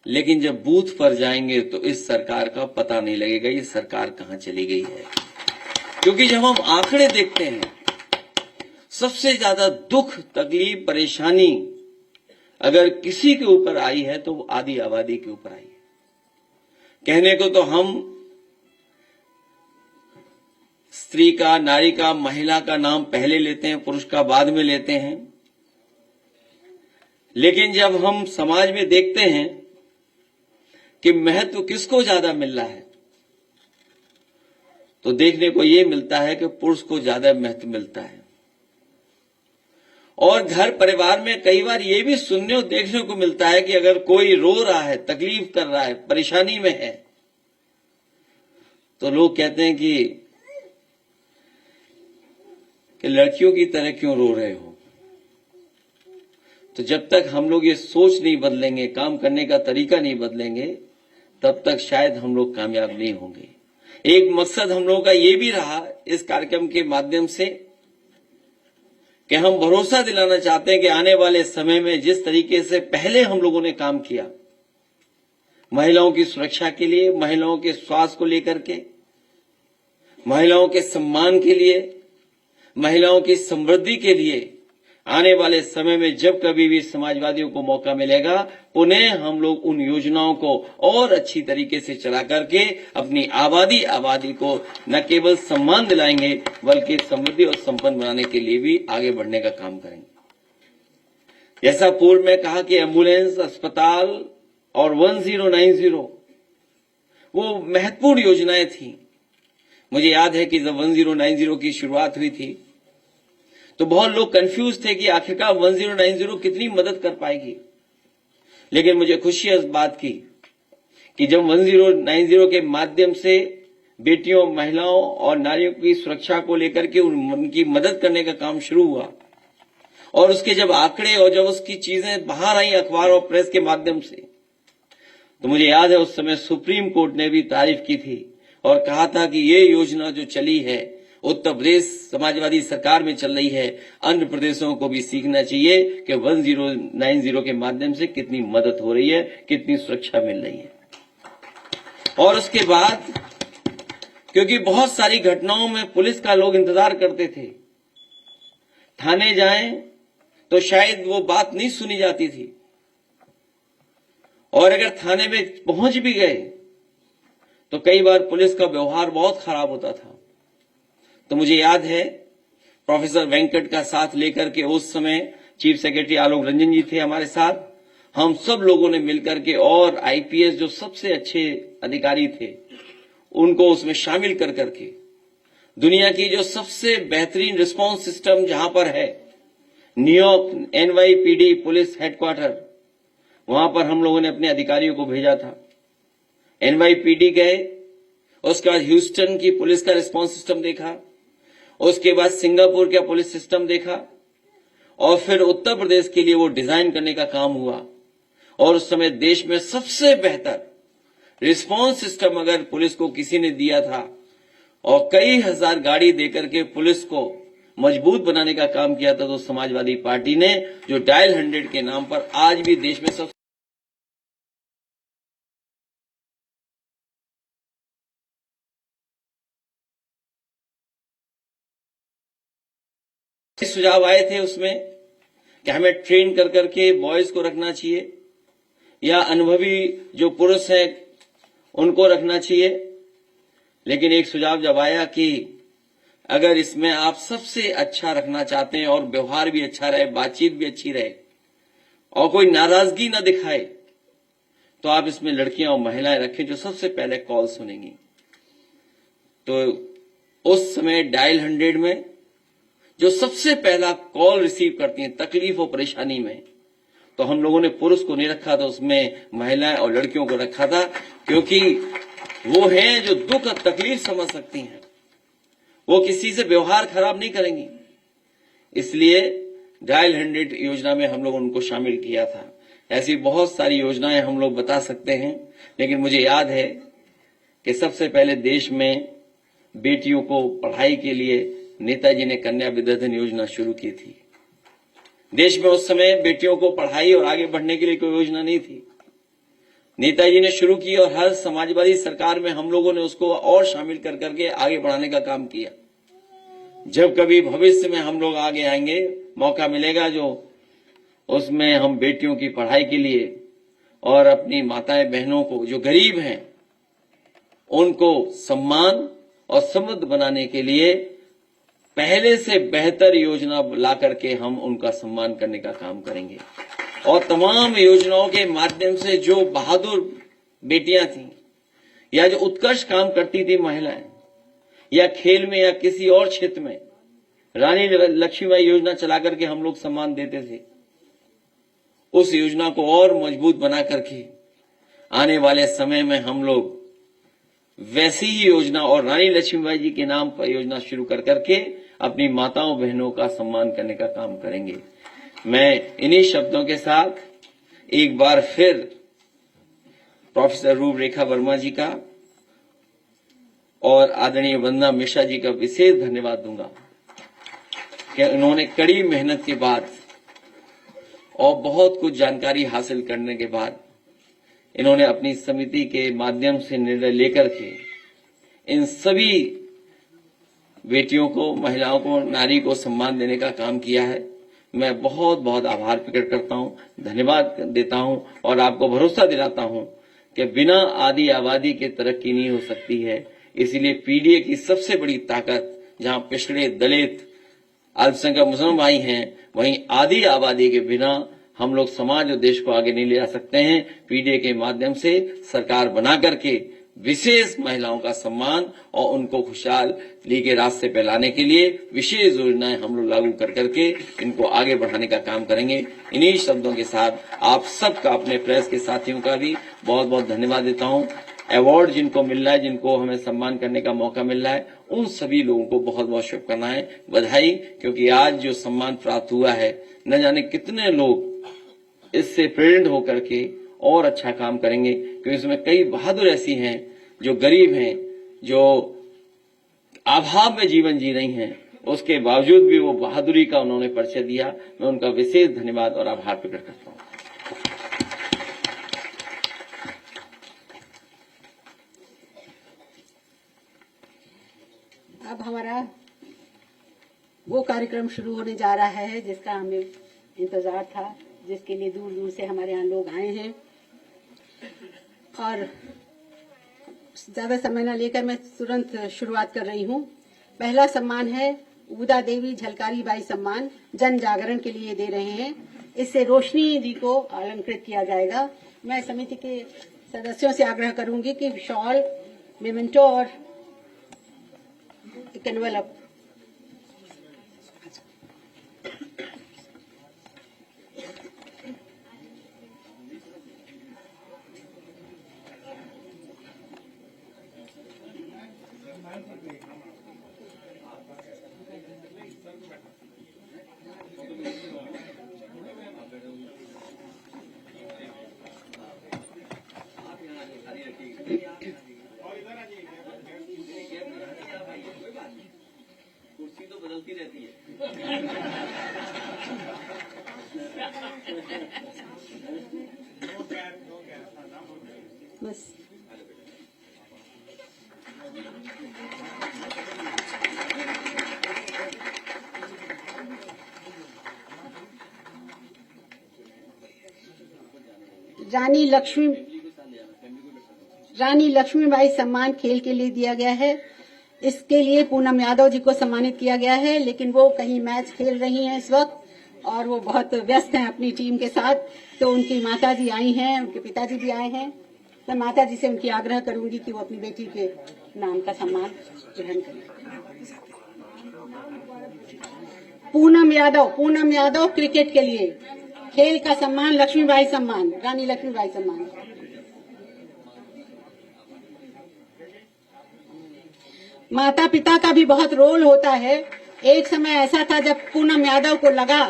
लेकिन जब बूथ पर जाएंगे तो इस सरकार का पता नहीं लगेगा ये सरकार कहां चली गई है। क्योंकि जब हम आंकड़े देखते हैं, सबसे ज्यादा दुख, तकलीफ, परेशानी अगर किसी के ऊपर आई है तो वो आधी आबादी के ऊपर आई है। कहने को तो हम स्त्री का, नारी का, महिला का नाम पहले लेते हैं, पुरुष का बाद में लेते हैं, लेकिन जब हम समाज में देखते हैं कि महत्व किसको ज्यादा मिल रहा है, तो देखने को यह मिलता है कि पुरुष को ज्यादा महत्व मिलता है। और घर परिवार में कई बार ये भी सुनने और देखने को मिलता है कि अगर कोई रो रहा है, तकलीफ कर रहा है, परेशानी में है, तो लोग कहते हैं कि लड़कियों की तरह क्यों रो रहे हो। तो जब तक हम लोग ये सोच नहीं बदलेंगे, काम करने का तरीका नहीं बदलेंगे, तब तक शायद हम लोग कामयाब नहीं होंगे। एक मकसद हम लोगों का ये भी रहा इस कार्यक्रम के माध्यम से कि हम भरोसा दिलाना चाहते हैं कि आने वाले समय में जिस तरीके से पहले हम लोगों ने काम किया, महिलाओं की सुरक्षा के लिए, महिलाओं के स्वास्थ्य को लेकर के, महिलाओं के सम्मान के लिए, महिलाओं की समृद्धि के लिए, आने वाले समय में जब कभी भी समाजवादियों को मौका मिलेगा, पुनः हम लोग उन योजनाओं को और अच्छी तरीके से चला करके अपनी आबादी को न केवल सम्मान दिलाएंगे, बल्कि समृद्धि और संपन्न बनाने के लिए भी आगे बढ़ने का काम करेंगे। जैसा पूर्व में कहा कि एम्बुलेंस, अस्पताल और 1090 वो महत्वपूर्ण योजनाएं थी। मुझे याद है कि जब 1090 की शुरुआत हुई थी तो बहुत लोग कंफ्यूज थे कि आखिरकार 1090 कितनी मदद कर पाएगी। लेकिन मुझे खुशी है इस बात की कि जब 1090 के माध्यम से बेटियों, महिलाओं और नारियों की सुरक्षा को लेकर के उनकी मदद करने का काम शुरू हुआ और उसके जब आंकड़े और जब उसकी चीजें बाहर आई अखबार और प्रेस के माध्यम से, तो मुझे याद है उस समय सुप्रीम कोर्ट ने भी तारीफ की थी और कहा था कि ये योजना जो चली है उत्तर प्रदेश समाजवादी सरकार में चल रही है, अन्य प्रदेशों को भी सीखना चाहिए कि 1090 के माध्यम से कितनी मदद हो रही है, कितनी सुरक्षा मिल रही है। और उसके बाद क्योंकि बहुत सारी घटनाओं में पुलिस का लोग इंतजार करते थे, थाने जाएं तो शायद वो बात नहीं सुनी जाती थी और अगर थाने में पहुंच भी गए तो कई बार पुलिस का व्यवहार बहुत खराब होता था। तो मुझे याद है प्रोफेसर वेंकट का साथ लेकर के उस समय चीफ सेक्रेटरी आलोक रंजन जी थे हमारे साथ, हम सब लोगों ने मिलकर के और आईपीएस जो सबसे अच्छे अधिकारी थे उनको उसमें शामिल कर करके दुनिया की जो सबसे बेहतरीन रिस्पांस सिस्टम जहां पर है, न्यूयॉर्क एनवाईपीडी पुलिस हेडक्वार्टर, वहां पर हम लोगों ने अपने अधिकारियों को भेजा था। एनवाईपीडी गए, उसके बाद ह्यूस्टन की पुलिस का रिस्पांस सिस्टम देखा, उसके बाद सिंगापुर का पुलिस सिस्टम देखा और फिर उत्तर प्रदेश के लिए वो डिजाइन करने का काम हुआ और उस समय देश में सबसे बेहतर रिस्पांस सिस्टम अगर पुलिस को किसी ने दिया था और कई हजार गाड़ी देकर के पुलिस को मजबूत बनाने का काम किया था, तो समाजवादी पार्टी ने जो डायल 100 के नाम पर आज भी देश में सबसे सुझाव आए थे उसमें कि हमें ट्रेन कर करके बॉयज को रखना चाहिए या अनुभवी जो पुरुष हैं उनको रखना चाहिए। लेकिन एक सुझाव जब आया कि अगर इसमें आप सबसे अच्छा रखना चाहते हैं और व्यवहार भी अच्छा रहे, बातचीत भी अच्छी रहे और कोई नाराजगी न दिखाए, तो आप इसमें लड़कियां और महिलाएं रखें जो सबसे पहले कॉल सुनेंगी। तो उस समय डायल 100 में जो सबसे पहला कॉल रिसीव करती हैं तकलीफ और परेशानी में, तो हम लोगों ने पुरुष को नहीं रखा था, उसमें महिलाएं और लड़कियों को रखा था, क्योंकि वो हैं जो दुख और तकलीफ समझ सकती हैं, वो किसी से व्यवहार खराब नहीं करेंगी। इसलिए डायल 100 योजना में हम लोग उनको शामिल किया था। ऐसी बहुत सारी योजनाएं हम लोग बता सकते हैं, लेकिन मुझे याद है कि सबसे पहले देश में बेटियों को पढ़ाई के लिए नेताजी ने कन्या विद्याधन योजना शुरू की थी। देश में उस समय बेटियों को पढ़ाई और आगे बढ़ने के लिए कोई योजना नहीं थी, नेताजी ने शुरू की और हर समाजवादी सरकार में हम लोगों ने उसको और शामिल कर करके आगे बढ़ाने का काम किया। जब कभी भविष्य में हम लोग आगे आएंगे, मौका मिलेगा जो उसमें हम बेटियों की पढ़ाई के लिए और अपनी माताएं बहनों को जो गरीब हैं उनको सम्मान और समृद्ध बनाने के लिए पहले से बेहतर योजना ला करके हम उनका सम्मान करने का काम करेंगे। और तमाम योजनाओं के माध्यम से जो बहादुर बेटियां थीं या जो उत्कृष्ट काम करती थी महिलाएं, या खेल में या किसी और क्षेत्र में, रानी लक्ष्मीबाई योजना चला करके हम लोग सम्मान देते थे। उस योजना को और मजबूत बना करके आने वाले समय में हम लोग वैसी ही योजना और रानी लक्ष्मीबाई जी के नाम पर योजना शुरू कर करके अपनी माताओं बहनों का सम्मान करने का काम करेंगे। मैं इन्हीं शब्दों के साथ एक बार फिर प्रोफेसर रूपरेखा वर्मा जी का और आदरणीय वंदना मिश्रा जी का विशेष धन्यवाद दूंगा कि उन्होंने कड़ी मेहनत के बाद और बहुत कुछ जानकारी हासिल करने के बाद इन्होंने अपनी समिति के माध्यम से निर्णय लेकर के इन सभी बेटियों को, महिलाओं को, नारी को सम्मान देने का काम किया है। मैं बहुत बहुत आभार प्रकट करता हूं, धन्यवाद देता हूं और आपको भरोसा दिलाता हूं कि बिना आदि आबादी के तरक्की नहीं हो सकती है। इसीलिए पीडीए की सबसे बड़ी ताकत, जहां पिछड़े, दलित, अल्पसंख्यक मुस्लिम भाई हैं, वहीं आदि आबादी के बिना हम लोग समाज और देश को आगे नहीं ले जा सकते हैं। पीडीए के माध्यम से सरकार बना करके विशेष महिलाओं का सम्मान और उनको खुशहाली के रास्ते पे लाने के लिए विशेष योजनाएं हम लोग लागू कर करके इनको आगे बढ़ाने का काम करेंगे। इन्हीं शब्दों के साथ आप सबका, अपने प्रेस के साथियों का भी बहुत बहुत धन्यवाद देता हूं। अवार्ड जिनको मिल रहा है, जिनको हमें सम्मान करने का मौका मिल रहा है, उन सभी लोगों को बहुत बहुत शुभकामनाएं, बधाई, क्योंकि आज जो सम्मान प्राप्त हुआ है, न जाने कितने लोग इससे प्रेरित होकर के और अच्छा काम करेंगे, क्योंकि इसमें कई बहादुर ऐसी हैं जो गरीब हैं, जो अभाव में जीवन जी रही हैं, उसके बावजूद भी वो बहादुरी का उन्होंने परिचय दिया। मैं उनका विशेष धन्यवाद और आभार प्रकट करता हूं। अब हमारा वो कार्यक्रम शुरू होने जा रहा है जिसका हमें इंतजार था, जिसके लिए दूर दूर से हमारे यहाँ लोग आए हैं। और ज्यादा समय न लेकर मैं तुरंत शुरुआत कर रही हूँ। पहला सम्मान है उदा देवी झलकारी बाई सम्मान, जन जागरण के लिए दे रहे हैं। इससे रोशनी जी को अलंकृत किया जाएगा। मैं समिति के सदस्यों से आग्रह करूंगी कि शॉल, मेमेंटो और एक एनवेलप कुर्सी तो बदलती रहती है। बस रानी लक्ष्मीबाई सम्मान खेल के लिए दिया गया है। इसके लिए पूनम यादव जी को सम्मानित किया गया है, लेकिन वो कहीं मैच खेल रही हैं इस वक्त और वो बहुत व्यस्त हैं अपनी टीम के साथ। तो उनकी माता जी आई हैं, उनके पिताजी भी आए हैं। मैं माता जी से उनकी आग्रह करूंगी कि वो अपनी बेटी के नाम का सम्मान ग्रहण करें। पूनम यादव क्रिकेट के लिए खेल का सम्मान, लक्ष्मीबाई सम्मान, रानी लक्ष्मीबाई सम्मान। माता पिता का भी बहुत रोल होता है। एक समय ऐसा था जब पूनम यादव को लगा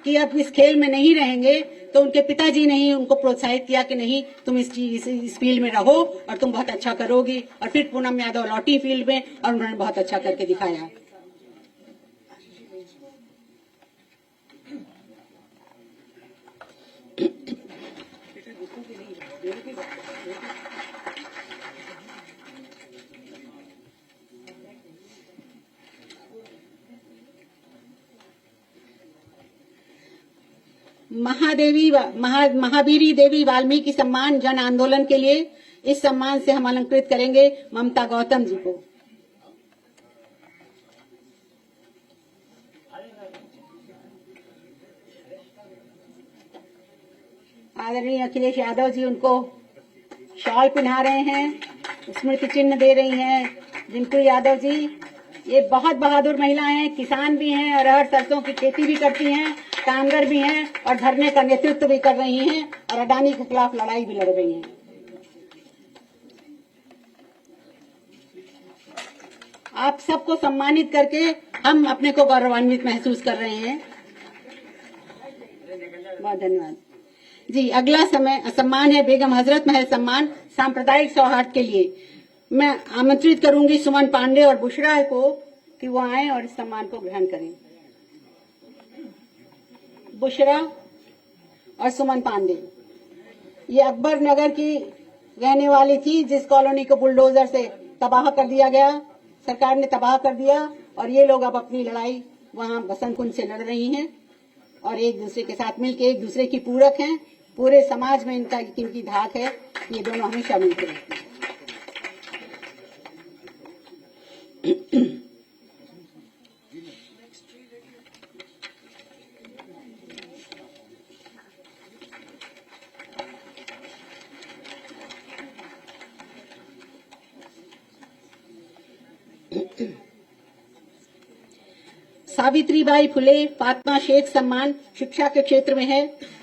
कि अब इस खेल में नहीं रहेंगे, तो उनके पिताजी ने ही उनको प्रोत्साहित किया कि नहीं, तुम इस फील्ड में रहो और तुम बहुत अच्छा करोगी। और फिर पूनम यादव लौटी फील्ड में और उन्होंने बहुत अच्छा करके दिखाया। महावीरी देवी वाल्मीकि सम्मान जन आंदोलन के लिए इस सम्मान से हम अलंकृत करेंगे ममता गौतम जी को। आदरणीय अखिलेश यादव जी उनको शॉल पहना रहे हैं, स्मृति चिन्ह दे रही हैं। रिंकू यादव जी, ये बहुत बहादुर महिलाएं हैं, किसान भी हैं, अरहर सरसों की खेती भी करती हैं, कामगर भी हैं और धरने का नेतृत्व भी कर रही हैं और अडानी के खिलाफ लड़ाई भी लड़ रही हैं। आप सबको सम्मानित करके हम अपने को गौरवान्वित महसूस कर रहे हैं। बहुत धन्यवाद जी। अगला सम्मान है बेगम हजरत महल सम्मान सांप्रदायिक सौहार्द के लिए। मैं आमंत्रित करूंगी सुमन पांडे और बुशरा को कि वो आए और इस सम्मान को ग्रहण करें। बुशरा और सुमन पांडे, ये अकबर नगर की रहने वाली थी जिस कॉलोनी को बुलडोजर से तबाह कर दिया गया, सरकार ने तबाह कर दिया और ये लोग अब अपनी लड़ाई वहां बसंत कुंज से लड़ रही हैं और एक दूसरे के साथ मिलकर एक दूसरे की पूरक हैं। पूरे समाज में इनकी धाक है। ये दोनों हमेशा मिलते रहते हैं। सावित्रीबाई फुले फातिमा शेख सम्मान शिक्षा के क्षेत्र में है।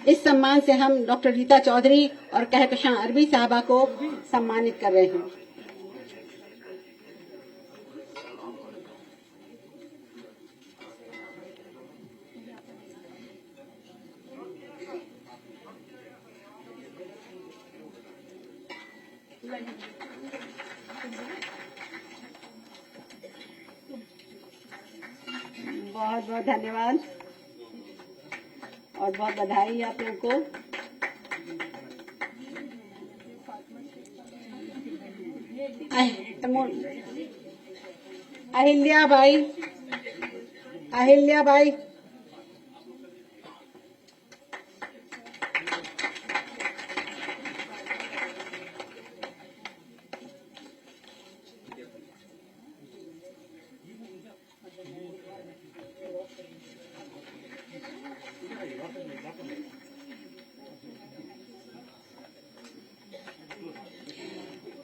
इस सम्मान से हम डॉक्टर रीता चौधरी और कहकशां अरबी साहबा को सम्मानित कर रहे हैं। बहुत बहुत धन्यवाद और बहुत बधाई आप लोगों को। अहिल्याबाई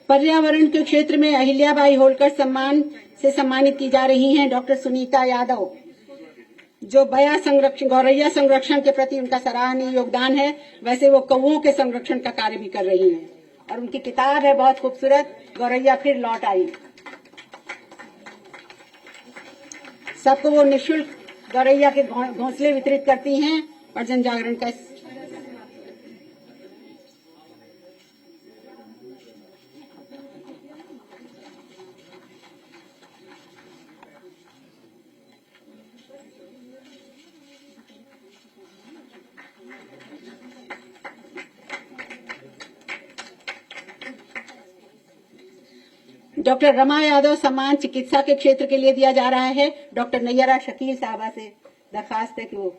पर्यावरण के क्षेत्र में अहिल्याबाई होलकर सम्मान से सम्मानित की जा रही हैं डॉक्टर सुनीता यादव, जो गौरैया संरक्षण के प्रति उनका सराहनीय योगदान है। वैसे वो कौओं के संरक्षण का कार्य भी कर रही हैं और उनकी किताब है बहुत खूबसूरत, गौरैया फिर लौट आई। सबको वो निःशुल्क गौरैया के घोंसले वितरित करती हैं और जन जागरण का डॉक्टर रमा यादव सम्मान चिकित्सा के क्षेत्र के लिए दिया जा रहा है। डॉक्टर नैयरा शकील साहबा से दरखास्त है कि वो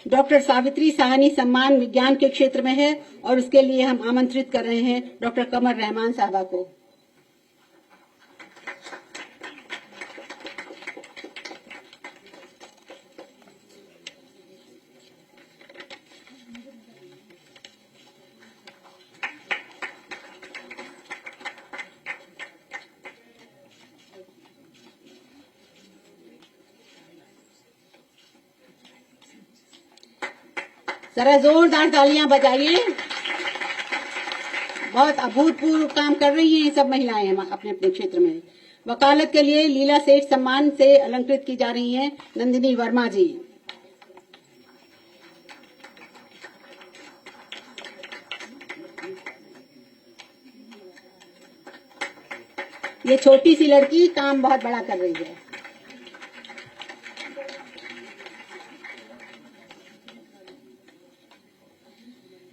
डॉक्टर सावित्री साहनी सम्मान विज्ञान के क्षेत्र में है और उसके लिए हम आमंत्रित कर रहे हैं डॉक्टर कमर रहमान साहबा को। जरा जोरदार तालियां बजाइए। बहुत अभूतपूर्व काम कर रही हैं ये सब महिलाएं हम अपने अपने क्षेत्र में। वकालत के लिए लीला सेठ सम्मान से अलंकृत की जा रही हैं नंदिनी वर्मा जी। ये छोटी सी लड़की काम बहुत बड़ा कर रही है।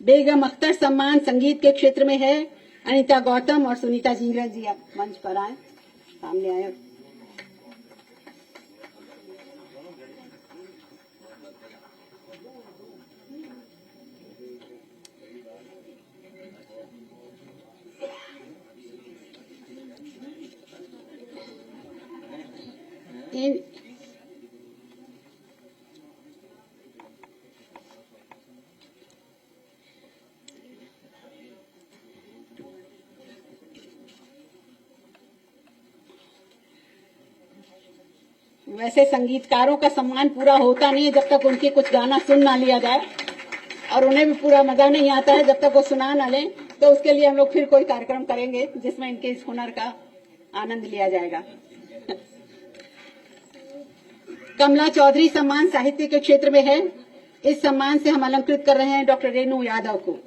बेगम अख्तर सम्मान संगीत के क्षेत्र में है। अनीता गौतम और सुनीता जिंगरा जी आप मंच पर आए, सामने आए। वैसे संगीतकारों का सम्मान पूरा होता नहीं है जब तक उनके कुछ गाना सुन ना लिया जाए, और उन्हें भी पूरा मजा नहीं आता है जब तक वो सुना ना लें। तो उसके लिए हम लोग फिर कोई कार्यक्रम करेंगे जिसमें इनके इस हुनर का आनंद लिया जाएगा। कमला चौधरी सम्मान साहित्य के क्षेत्र में है। इस सम्मान से हम अलंकृत कर रहे हैं डॉक्टर रेणु यादव को।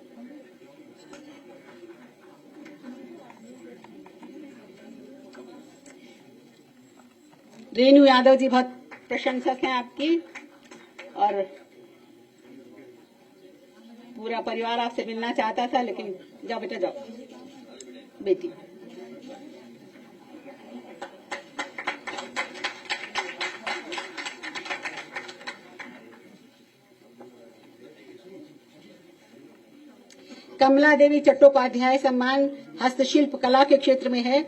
रेणु यादव जी बहुत प्रशंसक हैं आपकी, और पूरा परिवार आपसे मिलना चाहता था, लेकिन जाओ बेटा जाओ बेटी। कमला देवी चट्टोपाध्याय सम्मान हस्तशिल्प कला के क्षेत्र में है।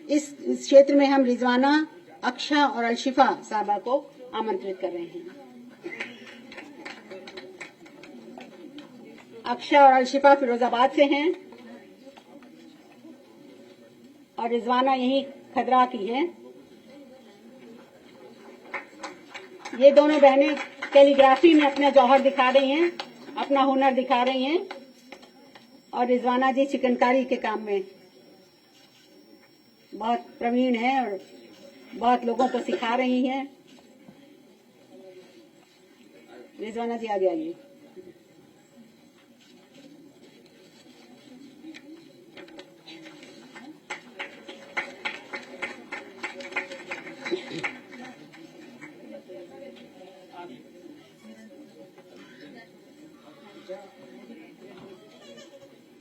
इस क्षेत्र में हम रिजवाना, अक्षा और अलशिफा साहबा को आमंत्रित कर रहे हैं। अक्षा और अलशिफा फिरोजाबाद से हैं और रिजवाना यही खदरा की हैं। ये दोनों बहनें कैलीग्राफी में अपना जौहर दिखा रही हैं, अपना हुनर दिखा रही हैं और रिजवाना जी चिकनकारी के काम में बहुत प्रवीण हैं और बहुत लोगों को सिखा रही हैं। रिजवाना जी आगे आइए।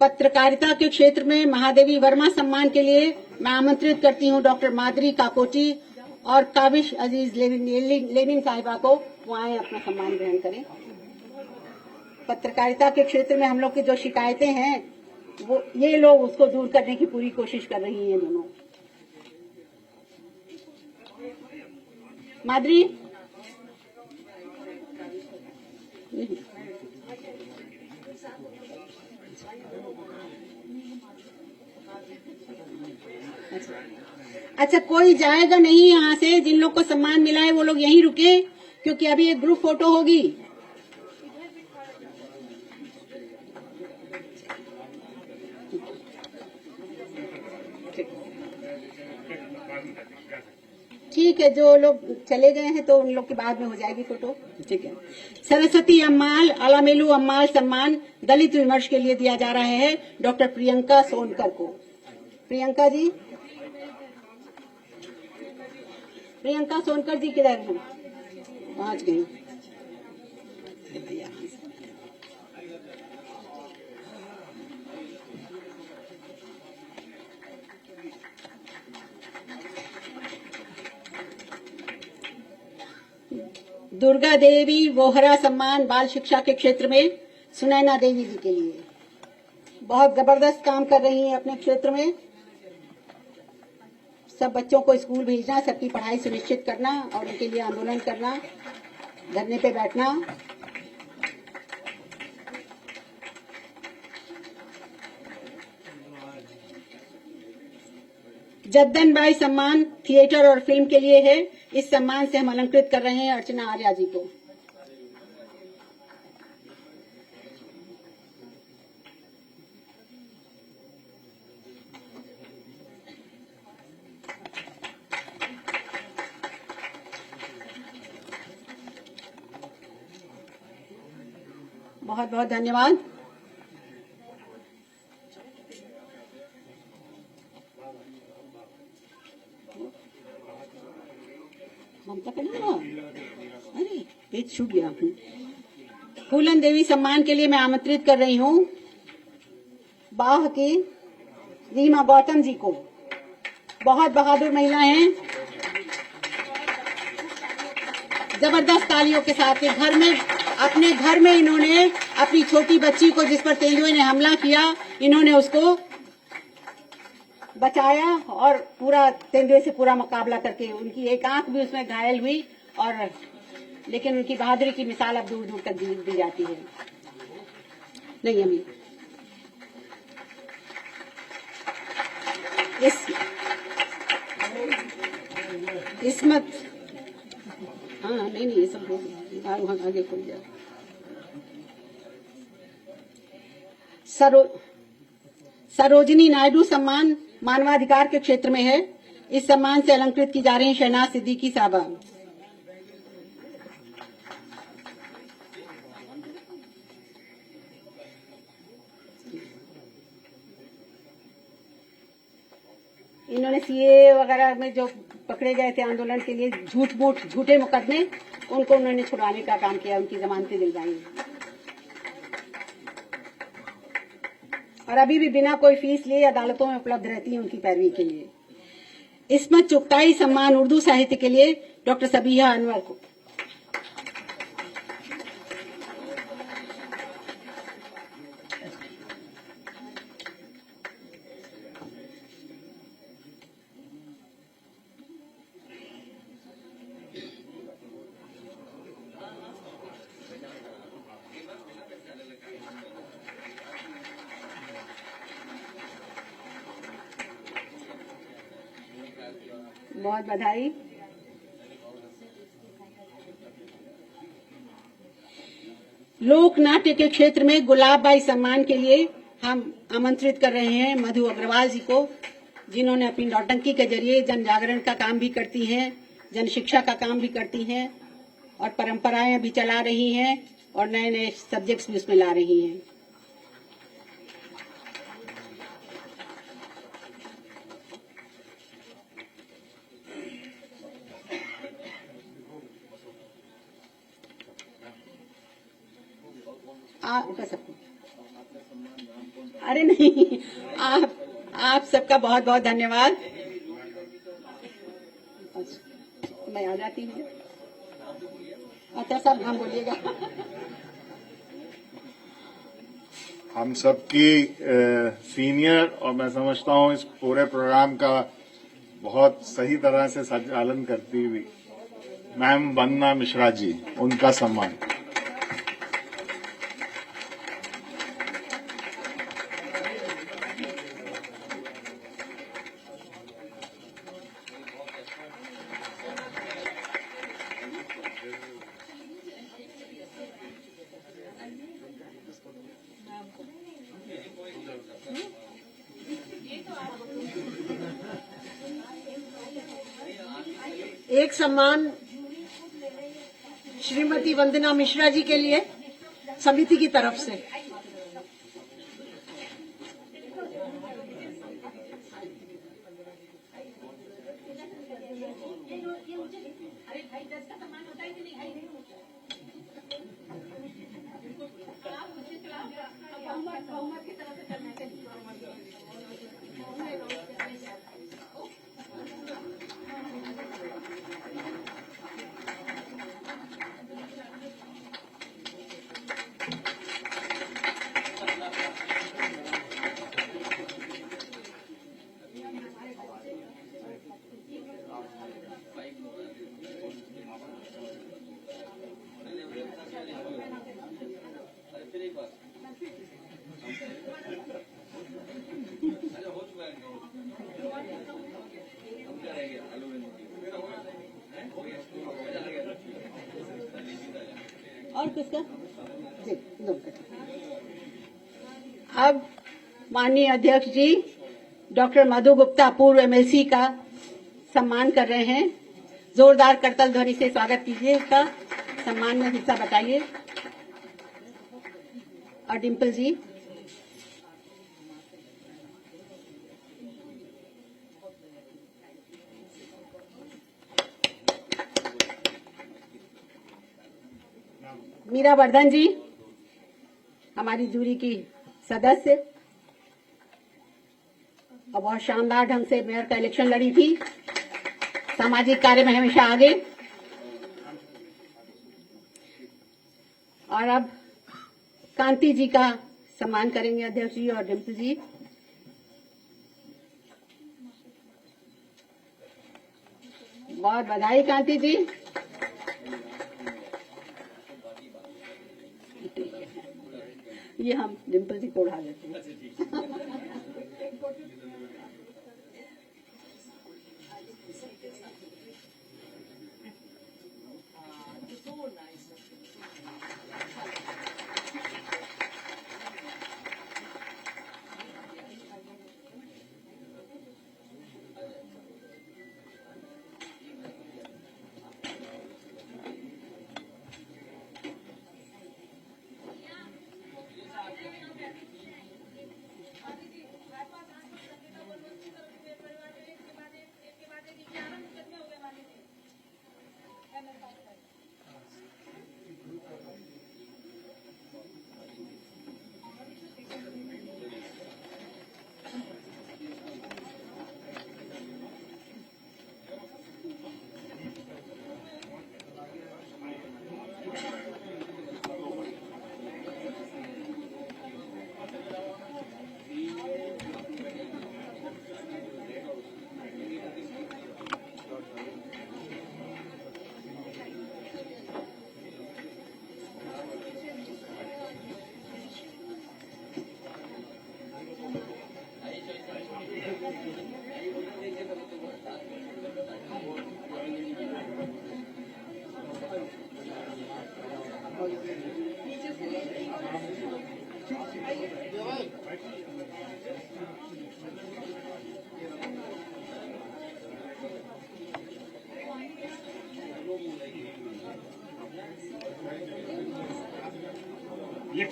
पत्रकारिता के क्षेत्र में महादेवी वर्मा सम्मान के लिए मैं आमंत्रित करती हूं डॉक्टर माधुरी काकोटी और काविश अजीज लेनिन साहिबा को, वो आए अपना सम्मान ग्रहण करें। पत्रकारिता के क्षेत्र में हम लोग की जो शिकायतें हैं वो ये लोग उसको दूर करने की पूरी कोशिश कर रही हैं दोनों। माधुरी, अच्छा कोई जाएगा नहीं यहाँ से। जिन लोग को सम्मान मिला है वो लोग यहीं रुके, क्योंकि अभी एक ग्रुप फोटो होगी। ठीक है, जो लोग चले गए हैं तो उन लोग के बाद में हो जाएगी फोटो। ठीक है। सरस्वती अम्माल, अलामेलू अम्माल सम्मान दलित विमर्श के लिए दिया जा रहा है डॉक्टर प्रियंका सोनकर को। प्रियंका जी, प्रियंका सोनकर जी किधर हैं? पहुंच गई। दुर्गा देवी वोहरा सम्मान बाल शिक्षा के क्षेत्र में सुनैना देवी जी के लिए बहुत जबरदस्त काम कर रही हैं अपने क्षेत्र में। सब बच्चों को स्कूल भेजना, सबकी पढ़ाई सुनिश्चित करना और उनके लिए आंदोलन करना, धरने पे बैठना। जद्दन बाई सम्मान थिएटर और फिल्म के लिए है। इस सम्मान से हम अलंकृत कर रहे हैं अर्चना आर्या जी को। बहुत बहुत धन्यवाद। ममता का नाम, अरे पेज छूट गया। फूलन देवी सम्मान के लिए मैं आमंत्रित कर रही हूँ बाह की रीमा गौतम जी को। बहुत बहादुर महिला हैं। जबरदस्त तालियों के साथ घर में, अपने घर में इन्होंने अपनी छोटी बच्ची को, जिस पर तेंदुए ने हमला किया, इन्होंने उसको बचाया और पूरा तेंदुए से पूरा मुकाबला करके उनकी एक आंख भी उसमें घायल हुई, और लेकिन उनकी बहादुरी की मिसाल अब दूर दूर तक दी जाती है। नहीं अभी इसमत, हाँ नहीं ये सब वहां आगे खुल जाए। सरोजिनी नायडू सम्मान मानवाधिकार के क्षेत्र में है। इस सम्मान से अलंकृत की जा रही हैं शहनाज सिद्दीकी साहबा। इन्होंने सीए वगैरह में जो पकड़े गए थे आंदोलन के लिए झूठे मुकदमे, उनको उन्होंने छुड़ाने का काम किया, उनकी जमानतें दिलवाई और अभी भी बिना कोई फीस लिए अदालतों में उपलब्ध रहती है उनकी पैरवी के लिए। इस्मत चुगताई सम्मान उर्दू साहित्य के लिए डॉक्टर सबीहा अनवर को। बहुत बधाई। लोक नाट्य के क्षेत्र में गुलाबबाई सम्मान के लिए हम आमंत्रित कर रहे हैं मधु अग्रवाल जी को, जिन्होंने अपनी नौटंकी के जरिए जन जागरण का काम भी करती हैं, जन शिक्षा का काम भी करती हैं और परंपराएं भी चला रही हैं और नए नए सब्जेक्ट्स भी उसमें ला रही हैं। अरे नहीं, आप सबका बहुत बहुत धन्यवाद। मैं आ जाती हूँ। अच्छा सब हम बोलिएगा। हम सबकी सीनियर और मैं समझता हूँ इस पूरे प्रोग्राम का बहुत सही तरह से संचालन करती हुई मैम वंदना मिश्रा जी, उनका सम्मान। एक सम्मान श्रीमती वंदना मिश्रा जी के लिए समिति की तरफ से। और किसका? जी, अब माननीय अध्यक्ष जी डॉक्टर मधु गुप्ता पूर्व एमएलसी का सम्मान कर रहे हैं। जोरदार करतल ध्वनि से स्वागत कीजिए इसका। सम्मान में हिस्सा बताइए। और डिम्पल जी। मीरा वर्धन जी हमारी जूरी की सदस्य और बहुत शानदार ढंग से मेयर का इलेक्शन लड़ी थी, सामाजिक कार्य में हमेशा आगे। और अब कांति जी का सम्मान करेंगे अध्यक्ष जी और डिम्पल जी। बहुत बधाई कांति जी। ये हम डिम्पल जी को उड़ा देते हैं।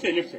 लिफ्ट से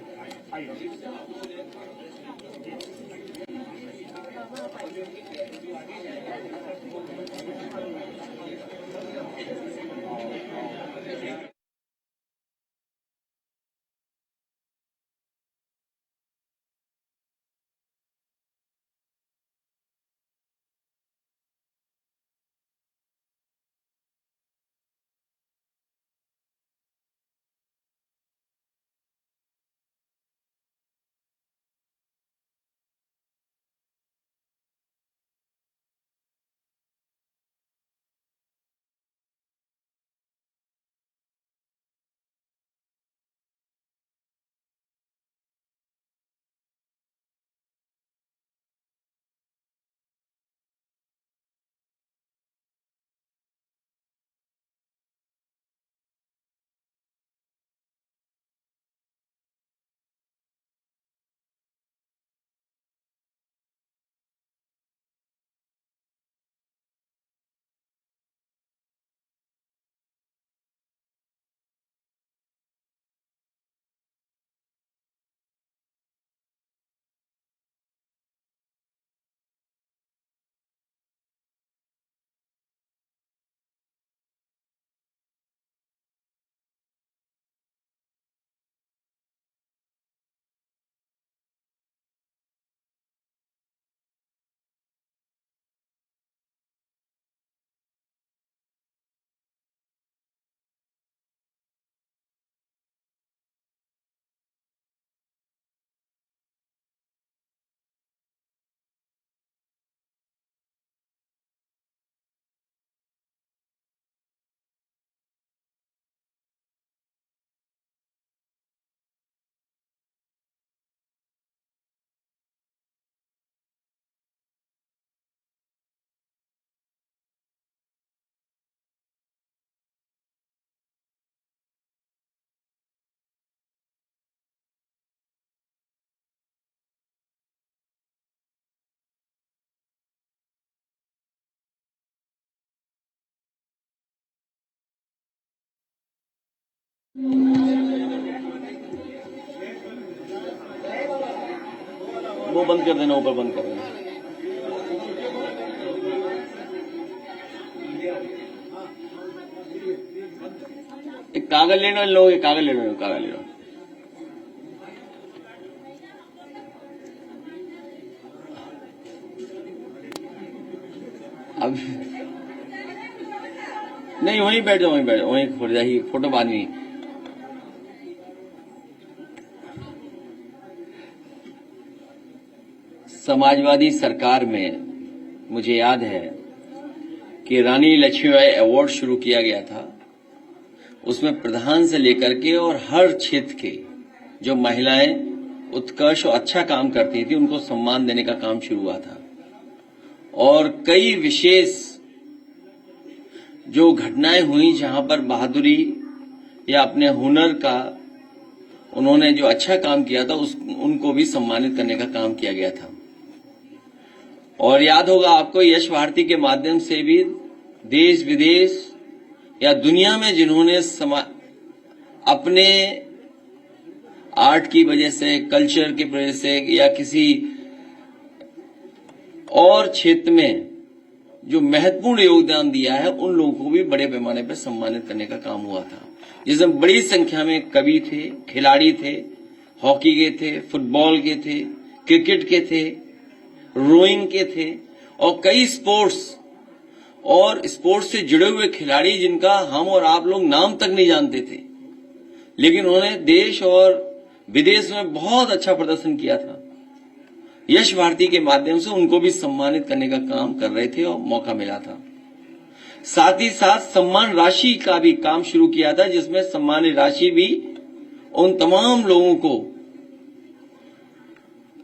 वो बंद कर देना, ऊपर बंद कर देना। एक कागज लेना लोग, एक कागज लेना, कागज लेना। अब नहीं, वहीं बैठ जाओ, वहीं बैठ जाओ, वहीं खोल जाइए, फोटो बाद में। समाजवादी सरकार में मुझे याद है कि रानी लक्ष्मीबाई अवार्ड शुरू किया गया था। उसमें प्रधान से लेकर के और हर क्षेत्र के जो महिलाएं उत्कर्ष और अच्छा काम करती थी उनको सम्मान देने का काम शुरू हुआ था। और कई विशेष जो घटनाएं हुई जहां पर बहादुरी या अपने हुनर का उन्होंने जो अच्छा काम किया था उनको भी सम्मानित करने का काम किया गया था। और याद होगा आपको, यश भारती के माध्यम से भी देश विदेश या दुनिया में जिन्होंने अपने आर्ट की वजह से, कल्चर की वजह से या किसी और क्षेत्र में जो महत्वपूर्ण योगदान दिया है उन लोगों को भी बड़े पैमाने पर सम्मानित करने का काम हुआ था, जिसमें बड़ी संख्या में कवि थे, खिलाड़ी थे, हॉकी के थे, फुटबॉल के थे, क्रिकेट के थे, रोइंग के थे और कई स्पोर्ट्स और स्पोर्ट्स से जुड़े हुए खिलाड़ी जिनका हम और आप लोग नाम तक नहीं जानते थे, लेकिन उन्होंने देश और विदेश में बहुत अच्छा प्रदर्शन किया था। यश भारती के माध्यम से उनको भी सम्मानित करने का काम कर रहे थे और मौका मिला था। साथ ही साथ सम्मान राशि का भी काम शुरू किया था, जिसमें सम्मान राशि भी उन तमाम लोगों को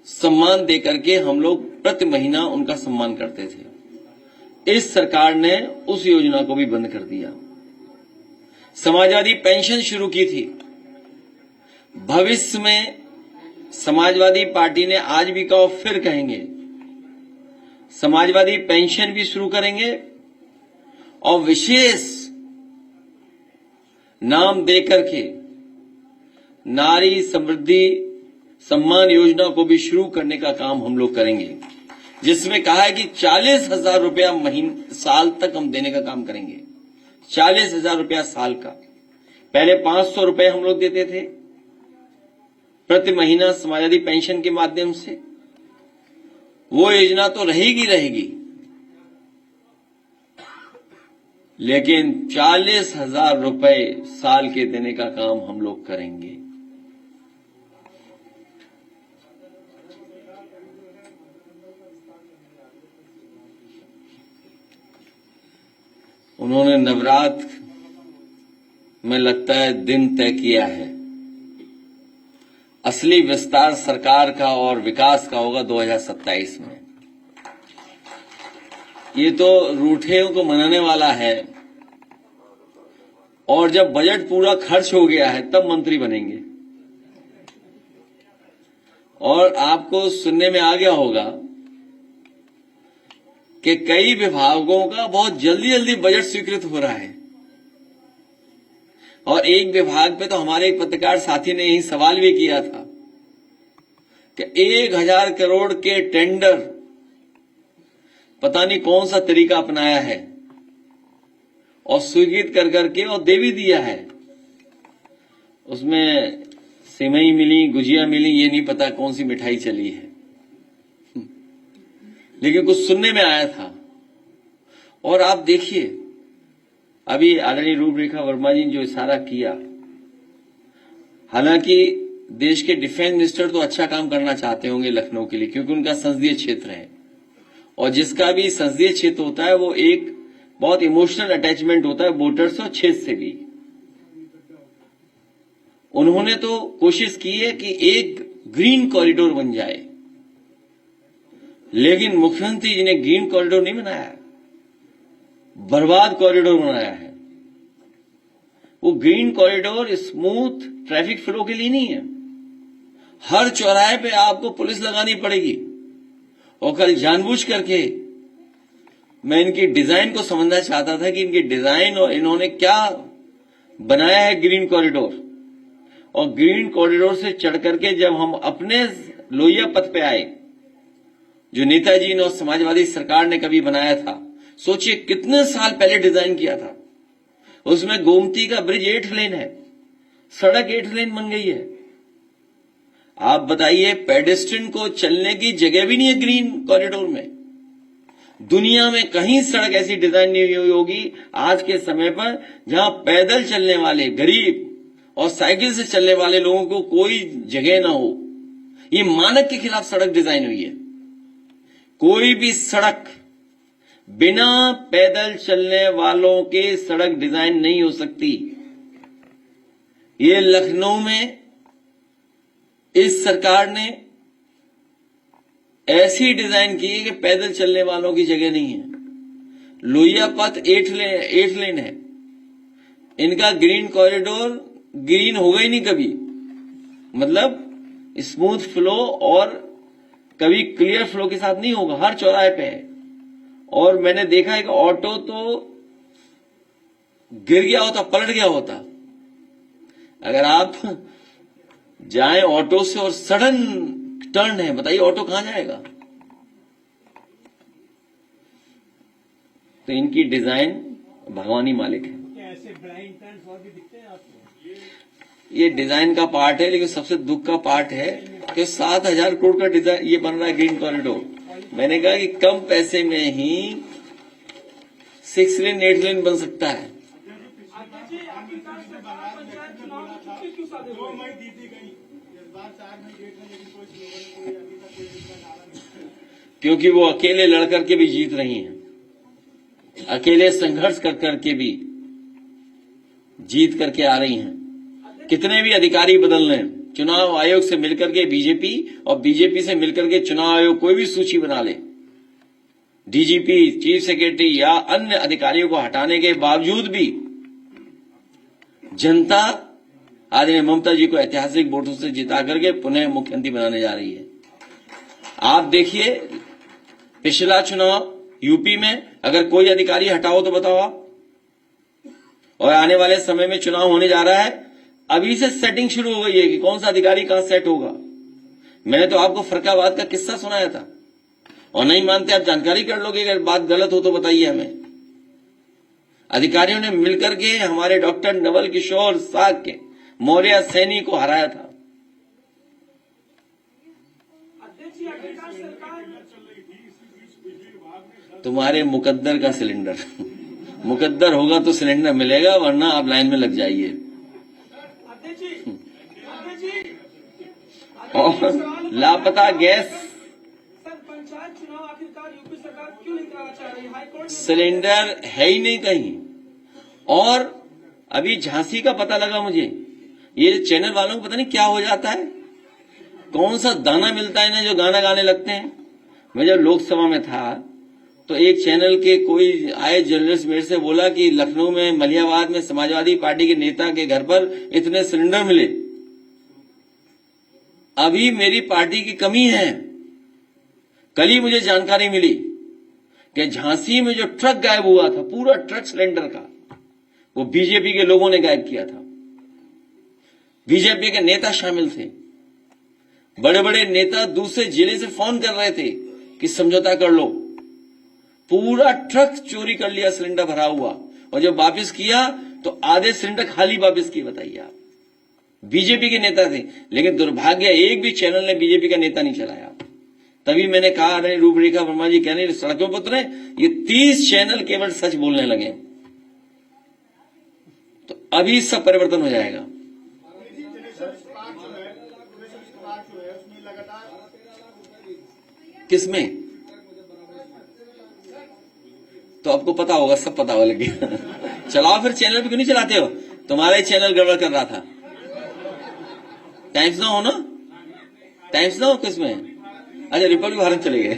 सम्मान देकर के हम लोग प्रति महीना उनका सम्मान करते थे। इस सरकार ने उस योजना को भी बंद कर दिया। समाजवादी पेंशन शुरू की थी। भविष्य में समाजवादी पार्टी ने आज भी कहा, फिर कहेंगे, समाजवादी पेंशन भी शुरू करेंगे और विशेष नाम देकर के नारी समृद्धि सम्मान योजना को भी शुरू करने का काम हम लोग करेंगे, जिसमें कहा है कि 40,000 रुपया साल तक हम देने का काम करेंगे। 40,000 रुपया साल का। पहले 500 रुपए हम लोग देते थे प्रति महीना समाजवादी पेंशन के माध्यम से। वो योजना तो रहेगी, लेकिन 40,000 रुपए साल के देने का काम हम लोग करेंगे। उन्होंने नवरात्र में लगता है दिन तय किया है। असली विस्तार सरकार का और विकास का होगा 2027 में। ये तो रूठेयों को मनाने वाला है, और जब बजट पूरा खर्च हो गया है तब मंत्री बनेंगे। और आपको सुनने में आ गया होगा कि कई विभागों का बहुत जल्दी जल्दी बजट स्वीकृत हो रहा है। और एक विभाग पे तो हमारे एक पत्रकार साथी ने यही सवाल भी किया था कि 1,000 करोड़ के टेंडर पता नहीं कौन सा तरीका अपनाया है और स्वीकृत कर करके और दे भी दिया है। उसमें सिमई मिली, गुजिया मिली, ये नहीं पता कौन सी मिठाई चली है, लेकिन कुछ सुनने में आया था। और आप देखिए, अभी आदरणीय रूपरेखा वर्मा जी ने जो इशारा किया, हालांकि देश के डिफेंस मिनिस्टर तो अच्छा काम करना चाहते होंगे लखनऊ के लिए, क्योंकि उनका संसदीय क्षेत्र है, और जिसका भी संसदीय क्षेत्र होता है वो एक बहुत इमोशनल अटैचमेंट होता है वोटर्स और क्षेत्र से भी। उन्होंने तो कोशिश की है कि एक ग्रीन कॉरिडोर बन जाए, लेकिन मुख्यमंत्री जी ने ग्रीन कॉरिडोर नहीं बनाया, बर्बाद कॉरिडोर बनाया है। वो green corridor smooth traffic flow के लिए नहीं है। हर चौराहे पे आपको पुलिस लगानी पड़ेगी। और कल जानबूझ करके मैं इनकी डिजाइन को समझना चाहता था कि इनकी डिजाइन और इन्होंने क्या बनाया है ग्रीन कॉरिडोर। और ग्रीन कॉरिडोर से चढ़ करके जब हम अपने लोहिया पथ पे आए, जो नेताजी ने और समाजवादी सरकार ने कभी बनाया था, सोचिए कितने साल पहले डिजाइन किया था। उसमें गोमती का ब्रिज 8 लेन है, सड़क 8 लेन बन गई है। आप बताइए, पेडेस्ट्रियन को चलने की जगह भी नहीं है ग्रीन कॉरिडोर में। दुनिया में कहीं सड़क ऐसी डिजाइन नहीं हुई होगी आज के समय पर जहां पैदल चलने वाले गरीब और साइकिल से चलने वाले लोगों को कोई जगह ना हो। ये मानक के खिलाफ सड़क डिजाइन हुई है। कोई भी सड़क बिना पैदल चलने वालों के सड़क डिजाइन नहीं हो सकती। ये लखनऊ में इस सरकार ने ऐसी डिजाइन की है कि पैदल चलने वालों की जगह नहीं है। लोहिया पथ 8 लेन है। इनका ग्रीन कॉरिडोर ग्रीन होगा ही नहीं कभी, मतलब स्मूथ फ्लो और कभी क्लियर फ्लो के साथ नहीं होगा, हर चौराहे पे है। और मैंने देखा है कि ऑटो तो गिर गया होता, पलट गया होता। अगर आप जाएं ऑटो से और सडन टर्न है, बताइए ऑटो कहां जाएगा। तो इनकी डिजाइन भगवानी मालिक है। ये डिजाइन का पार्ट है, लेकिन सबसे दुख का पार्ट है कि 7,000 करोड़ का डिजाइन ये बन रहा है ग्रीन कॉरिडोर। मैंने कहा कि कम पैसे में ही 6 लेन 8 लेन बन सकता है। क्योंकि वो अकेले लड़ करके भी जीत रही हैं, अकेले संघर्ष कर करके भी जीत करके आ रही हैं। कितने भी अधिकारी बदल लें, चुनाव आयोग से मिलकर के बीजेपी और बीजेपी से मिलकर के चुनाव आयोग कोई भी सूची बना ले, डीजीपी, चीफ सेक्रेटरी या अन्य अधिकारियों को हटाने के बावजूद भी जनता आदरणीय ममता जी को ऐतिहासिक वोटों से जिता करके पुनः मुख्यमंत्री बनाने जा रही है। आप देखिए, पिछला चुनाव यूपी में अगर कोई अधिकारी हटाओ तो बताओ आप, और आने वाले समय में चुनाव होने जा रहा है, अभी से सेटिंग शुरू हो गई है कि कौन सा अधिकारी कहां सेट होगा। मैंने तो आपको फरकाबाद का किस्सा सुनाया था, और नहीं मानते आप जानकारी कर लोगे, अगर बात गलत हो तो बताइए हमें। अधिकारियों ने मिलकर के हमारे डॉक्टर नवल किशोर साग के मौर्य सैनी को हराया था। तुम्हारे मुकद्दर का सिलेंडर मुकद्दर होगा तो सिलेंडर मिलेगा, वरना आप लाइन में लग जाइए। और लापता गैस सिलेंडर है ही नहीं कहीं। और अभी झांसी का पता लगा मुझे, ये चैनल वालों को पता नहीं क्या हो जाता है, कौन सा दाना मिलता है ना जो गाना गाने लगते हैं। मैं जब लोकसभा में था तो एक चैनल के कोई आए जर्नलिस्ट मेरे से बोला कि लखनऊ में मलिहाबाद में समाजवादी पार्टी के नेता के घर पर इतने सिलेंडर मिले। अभी मेरी पार्टी की कमी है। कल ही मुझे जानकारी मिली कि झांसी में जो ट्रक गायब हुआ था, पूरा ट्रक सिलेंडर का, वो बीजेपी के लोगों ने गायब किया था। बीजेपी के नेता शामिल थे, बड़े बड़े नेता दूसरे जिले से फोन कर रहे थे कि समझौता कर लो। पूरा ट्रक चोरी कर लिया, सिलेंडर भरा हुआ, और जब वापस किया तो आधे सिलेंडर खाली वापस किए। बताइए आप, बीजेपी के नेता थे, लेकिन दुर्भाग्य एक भी चैनल ने बीजेपी का नेता नहीं चलाया। तभी मैंने कहा, अरे रूपरेखा वर्मा जी कहने सड़कों पर उतरे, ये 30 चैनल केवल सच बोलने लगे, तो अभी सब परिवर्तन हो जाएगा। किसमें? तो आपको पता होगा, सब पता हो लगे। चलाओ फिर, चैनल पे क्यों नहीं चलाते हो? तुम्हारा ही चैनल गड़बड़ कर रहा था। टाइम्स ना हो ना, टाइम्स ना हो किसमें? अच्छा, रिपब्लिक भारत चले गए।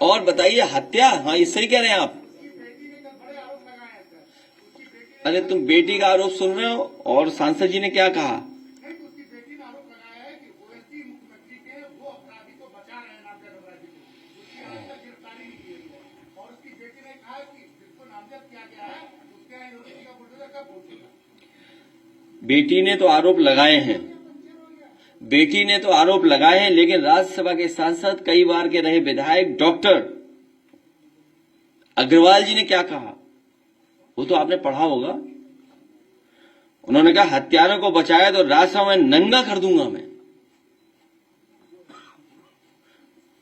और बताइए, हत्या, हाँ ये सही कह रहे हैं आप। अरे तुम बेटी का आरोप सुन रहे हो, और सांसद जी ने क्या कहा? बेटी ने तो आरोप लगाए हैं, बेटी ने तो आरोप लगाए हैं, लेकिन राज्यसभा के सांसद, कई बार के रहे विधायक डॉक्टर अग्रवाल जी ने क्या कहा, वो तो आपने पढ़ा होगा। उन्होंने कहा, हत्यारों को बचाया तो राज्यसभा में नंगा कर दूंगा मैं।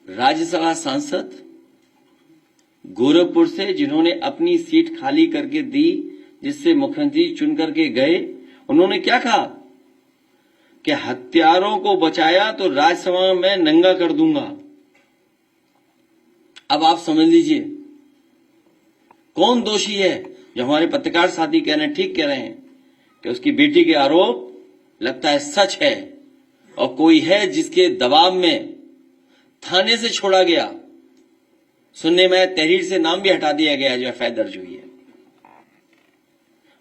राज्यसभा सांसद गोरखपुर से, जिन्होंने अपनी सीट खाली करके दी, जिससे मुख्यमंत्री चुन करके गए, उन्होंने क्या कहा कि हत्यारों को बचाया तो राज्यसभा में नंगा कर दूंगा। अब आप समझ लीजिए कौन दोषी है। जो हमारे पत्रकार साथी कह रहे हैं, ठीक कह रहे हैं कि उसकी बेटी के आरोप लगता है सच है, और कोई है जिसके दबाव में थाने से छोड़ा गया। सुनने में तहरीर से नाम भी हटा दिया गया, जो एफआईआर दर्ज हुई है।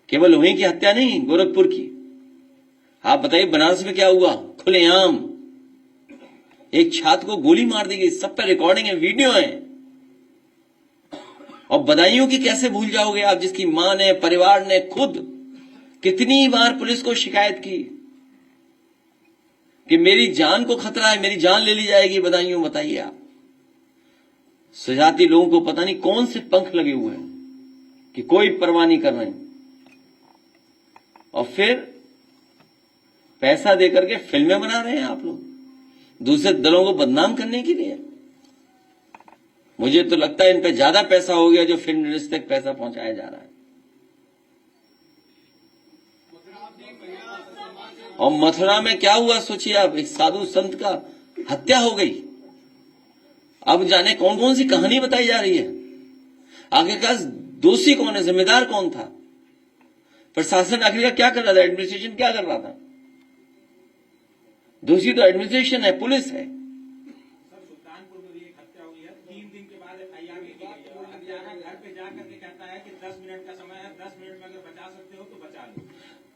केवल वहीं की हत्या नहीं, गोरखपुर की। आप बताइए बनारस में क्या हुआ? खुलेआम एक छात्र को गोली मार दी गई, सब पे रिकॉर्डिंग है, वीडियो है। और बदायूं की कैसे भूल जाओगे आप, जिसकी मां ने, परिवार ने खुद कितनी बार पुलिस को शिकायत की कि मेरी जान को खतरा है, मेरी जान ले ली जाएगी बदायूं। बताइए आप, सजाती लोगों को पता नहीं कौन से पंख लगे हुए हैं कि कोई परवाह नहीं कर रहे हैं, और फिर पैसा देकर के फिल्में बना रहे हैं आप लोग, दूसरे दलों को बदनाम करने के लिए। मुझे तो लगता है इन पे ज्यादा पैसा हो गया जो फिल्म इंडस्ट्री तक पैसा पहुंचाया जा रहा है। और मथुरा में क्या हुआ सोचिए आप, एक साधु संत का हत्या हो गई। अब जाने कौन कौन सी कहानी बताई जा रही है। आखिरकार दोषी कौन है, जिम्मेदार कौन था? प्रशासन आखिरकार क्या कर रहा था, एडमिनिस्ट्रेशन क्या कर रहा था? दोषी तो एडमिनिस्ट्रेशन है, पुलिस है। सुल्तानपुर में एक हत्या हुई है, 3 दिन के बाद एफआईआर की गई है।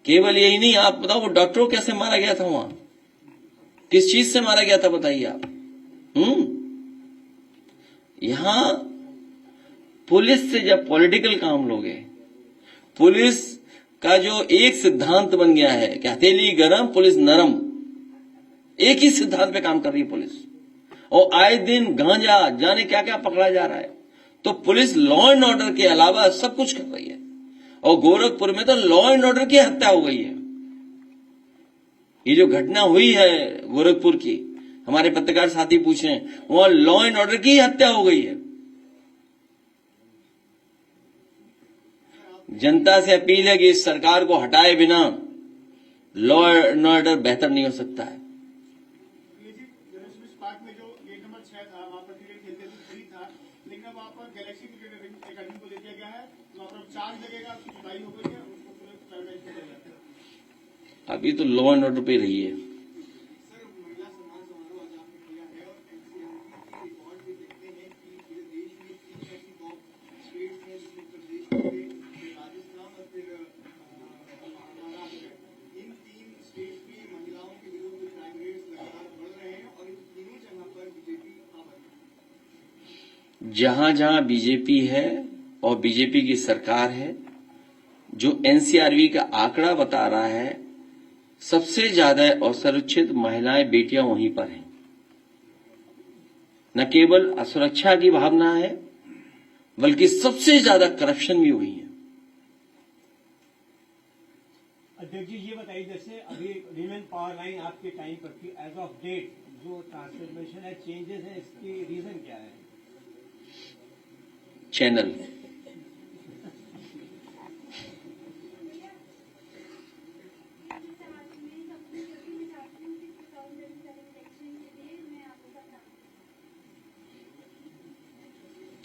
केवल यही नहीं, आप बताओ वो डॉक्टर को कैसे मारा गया था वहां, किस चीज से मारा गया था बताइए आप। यहां पुलिस से जब पॉलिटिकल काम लोगे, पुलिस का जो एक सिद्धांत बन गया है कि हथेली गरम पुलिस नरम, एक ही सिद्धांत पे काम कर रही है पुलिस, और आए दिन गांजा जाने क्या क्या पकड़ा जा रहा है। तो पुलिस लॉ एंड ऑर्डर के अलावा सब कुछ कर रही है, और गोरखपुर में तो लॉ एंड ऑर्डर की हत्या हो गई है। ये जो घटना हुई है गोरखपुर की, हमारे पत्रकार साथी पूछे, वहां लॉ एंड ऑर्डर की हत्या हो गई है। जनता से अपील है कि इस सरकार को हटाए बिना लॉ एंड ऑर्डर बेहतर नहीं हो सकता है। पार्क में जो गेट नंबर 6 था, वहां पर क्रिकेट खेलते थे, फ्री था, लेकिन अब वहां पर गैलेक्सी क्रिकेट एकेडमी को दे दिया गया है, वहां पर चार्ज लगेगा, उसकी जुताई हो गई है, उसको पूरे प्राइवेटाइज कर दिया जाता है। अभी तो लॉ एंड ऑर्डर पे रही है। जहां जहां बीजेपी है और बीजेपी की सरकार है, जो एनसीआरबी का आंकड़ा बता रहा है, सबसे ज्यादा असुरक्षित महिलाएं बेटियां वहीं पर हैं। न केवल असुरक्षा की भावना है, बल्कि सबसे ज्यादा करप्शन भी वही है। अध्यक्ष जी ये बताइए, जैसे अभी विमेन पावर लाइन आपके टाइम पर थी, एज ऑफ डेट जो ट्रांसफॉर्मेशन है, चेंजेस है, इसकी रीजन क्या है? चैनल।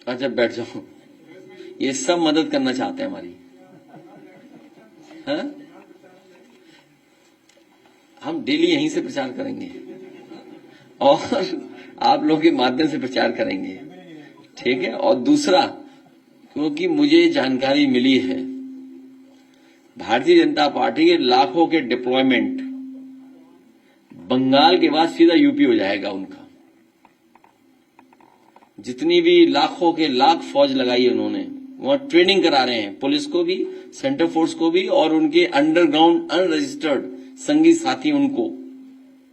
अच्छा बैठ जाओ, ये सब मदद करना चाहते हैं हमारी। हाँ? हम डेली यहीं से प्रचार करेंगे और आप लोगों के माध्यम से प्रचार करेंगे, ठीक है। और दूसरा, क्योंकि मुझे जानकारी मिली है भारतीय जनता पार्टी के लाखों के डिप्लॉयमेंट बंगाल के बाद सीधा यूपी हो जाएगा उनका। जितनी भी लाखों के लाख फौज लगाई है उन्होंने, वहां ट्रेनिंग करा रहे हैं, पुलिस को भी, सेंट्रल फोर्स को भी, और उनके अंडरग्राउंड अनरजिस्टर्ड संगी साथी उनको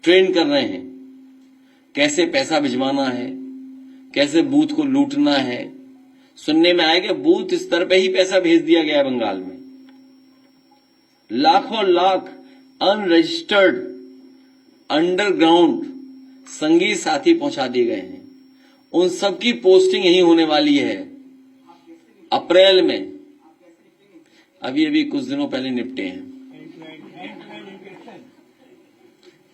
ट्रेन कर रहे हैं कैसे पैसा भिजवाना है, कैसे बूथ को लूटना है। सुनने में आएगा बूथ स्तर पे ही पैसा भेज दिया गया है बंगाल में। लाखों लाख अनरजिस्टर्ड अंडरग्राउंड संगी साथी पहुंचा दिए गए हैं। उन सबकी पोस्टिंग यही होने वाली है अप्रैल में। अभी अभी कुछ दिनों पहले निपटे हैं,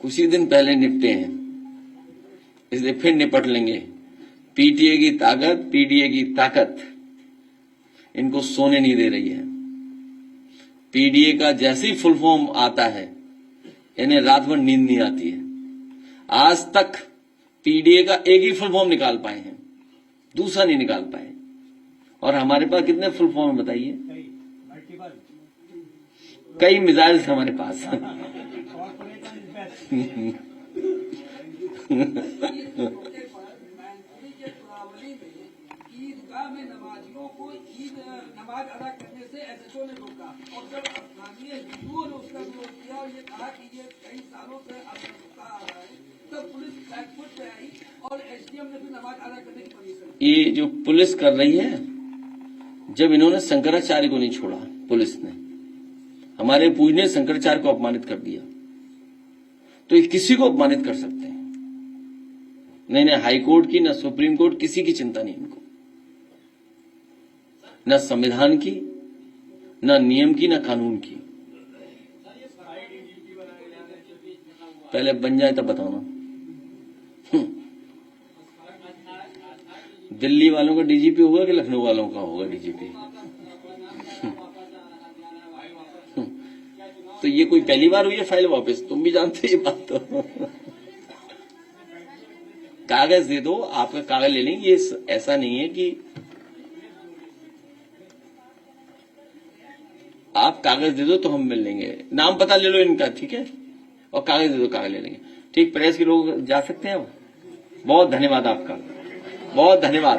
कुछ ही दिन पहले निपटे हैं, इसलिए फिर निपट लेंगे। पीटीए की ताकत, पीडीए की ताकत इनको सोने नहीं दे रही है। पीडीए का जैसे ही फुल फॉर्म आता है, इन्हें रात भर नींद नहीं आती है। आज तक पीडीए का एक ही फुल फॉर्म निकाल पाए हैं, दूसरा नहीं निकाल पाए। और हमारे पास कितने फुल फॉर्म है बताइए? कई मिसाइल हमारे पास नमाज अदा करने से एसएचओ ने रोका, और जब स्थानीय हिंदुओं ने उसका विरोध किया और ये कहा कि ये कई सालों से होता आ रहा है, तब पुलिस बैकफुट पे आई और एसडीएम ने भी नमाज अदा करने की परमिशन। ये जो पुलिस कर रही है, जब इन्होंने शंकराचार्य को नहीं छोड़ा, पुलिस ने हमारे पूजनीय शंकराचार्य को अपमानित कर दिया, तो ये किसी को अपमानित कर सकते हैं। नहीं, हाई कोर्ट की, न सुप्रीम कोर्ट, किसी की चिंता नहीं इनको, न संविधान की, न नियम की, न कानून की। पहले बन जाए तब बताना। दिल्ली वालों का डीजीपी होगा कि लखनऊ वालों का होगा डीजीपी? तो ये कोई पहली बार हुई है फाइल वापस? तुम भी जानते हो ये बात तो। कागज दे दो, आपका कागज ले लेंगे। ये ऐसा नहीं है कि आप कागज दे दो तो हम मिल लेंगे, नाम पता ले लो इनका, ठीक है, और कागज दे दो, कागज ले लेंगे। ठीक, प्रेस के लोग जा सकते हैं अब। बहुत धन्यवाद आपका, बहुत धन्यवाद।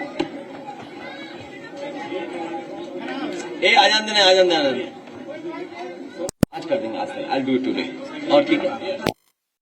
आ जाने आज कर देंगे, आज कर, आई डू इट टुडे। और ठीक है।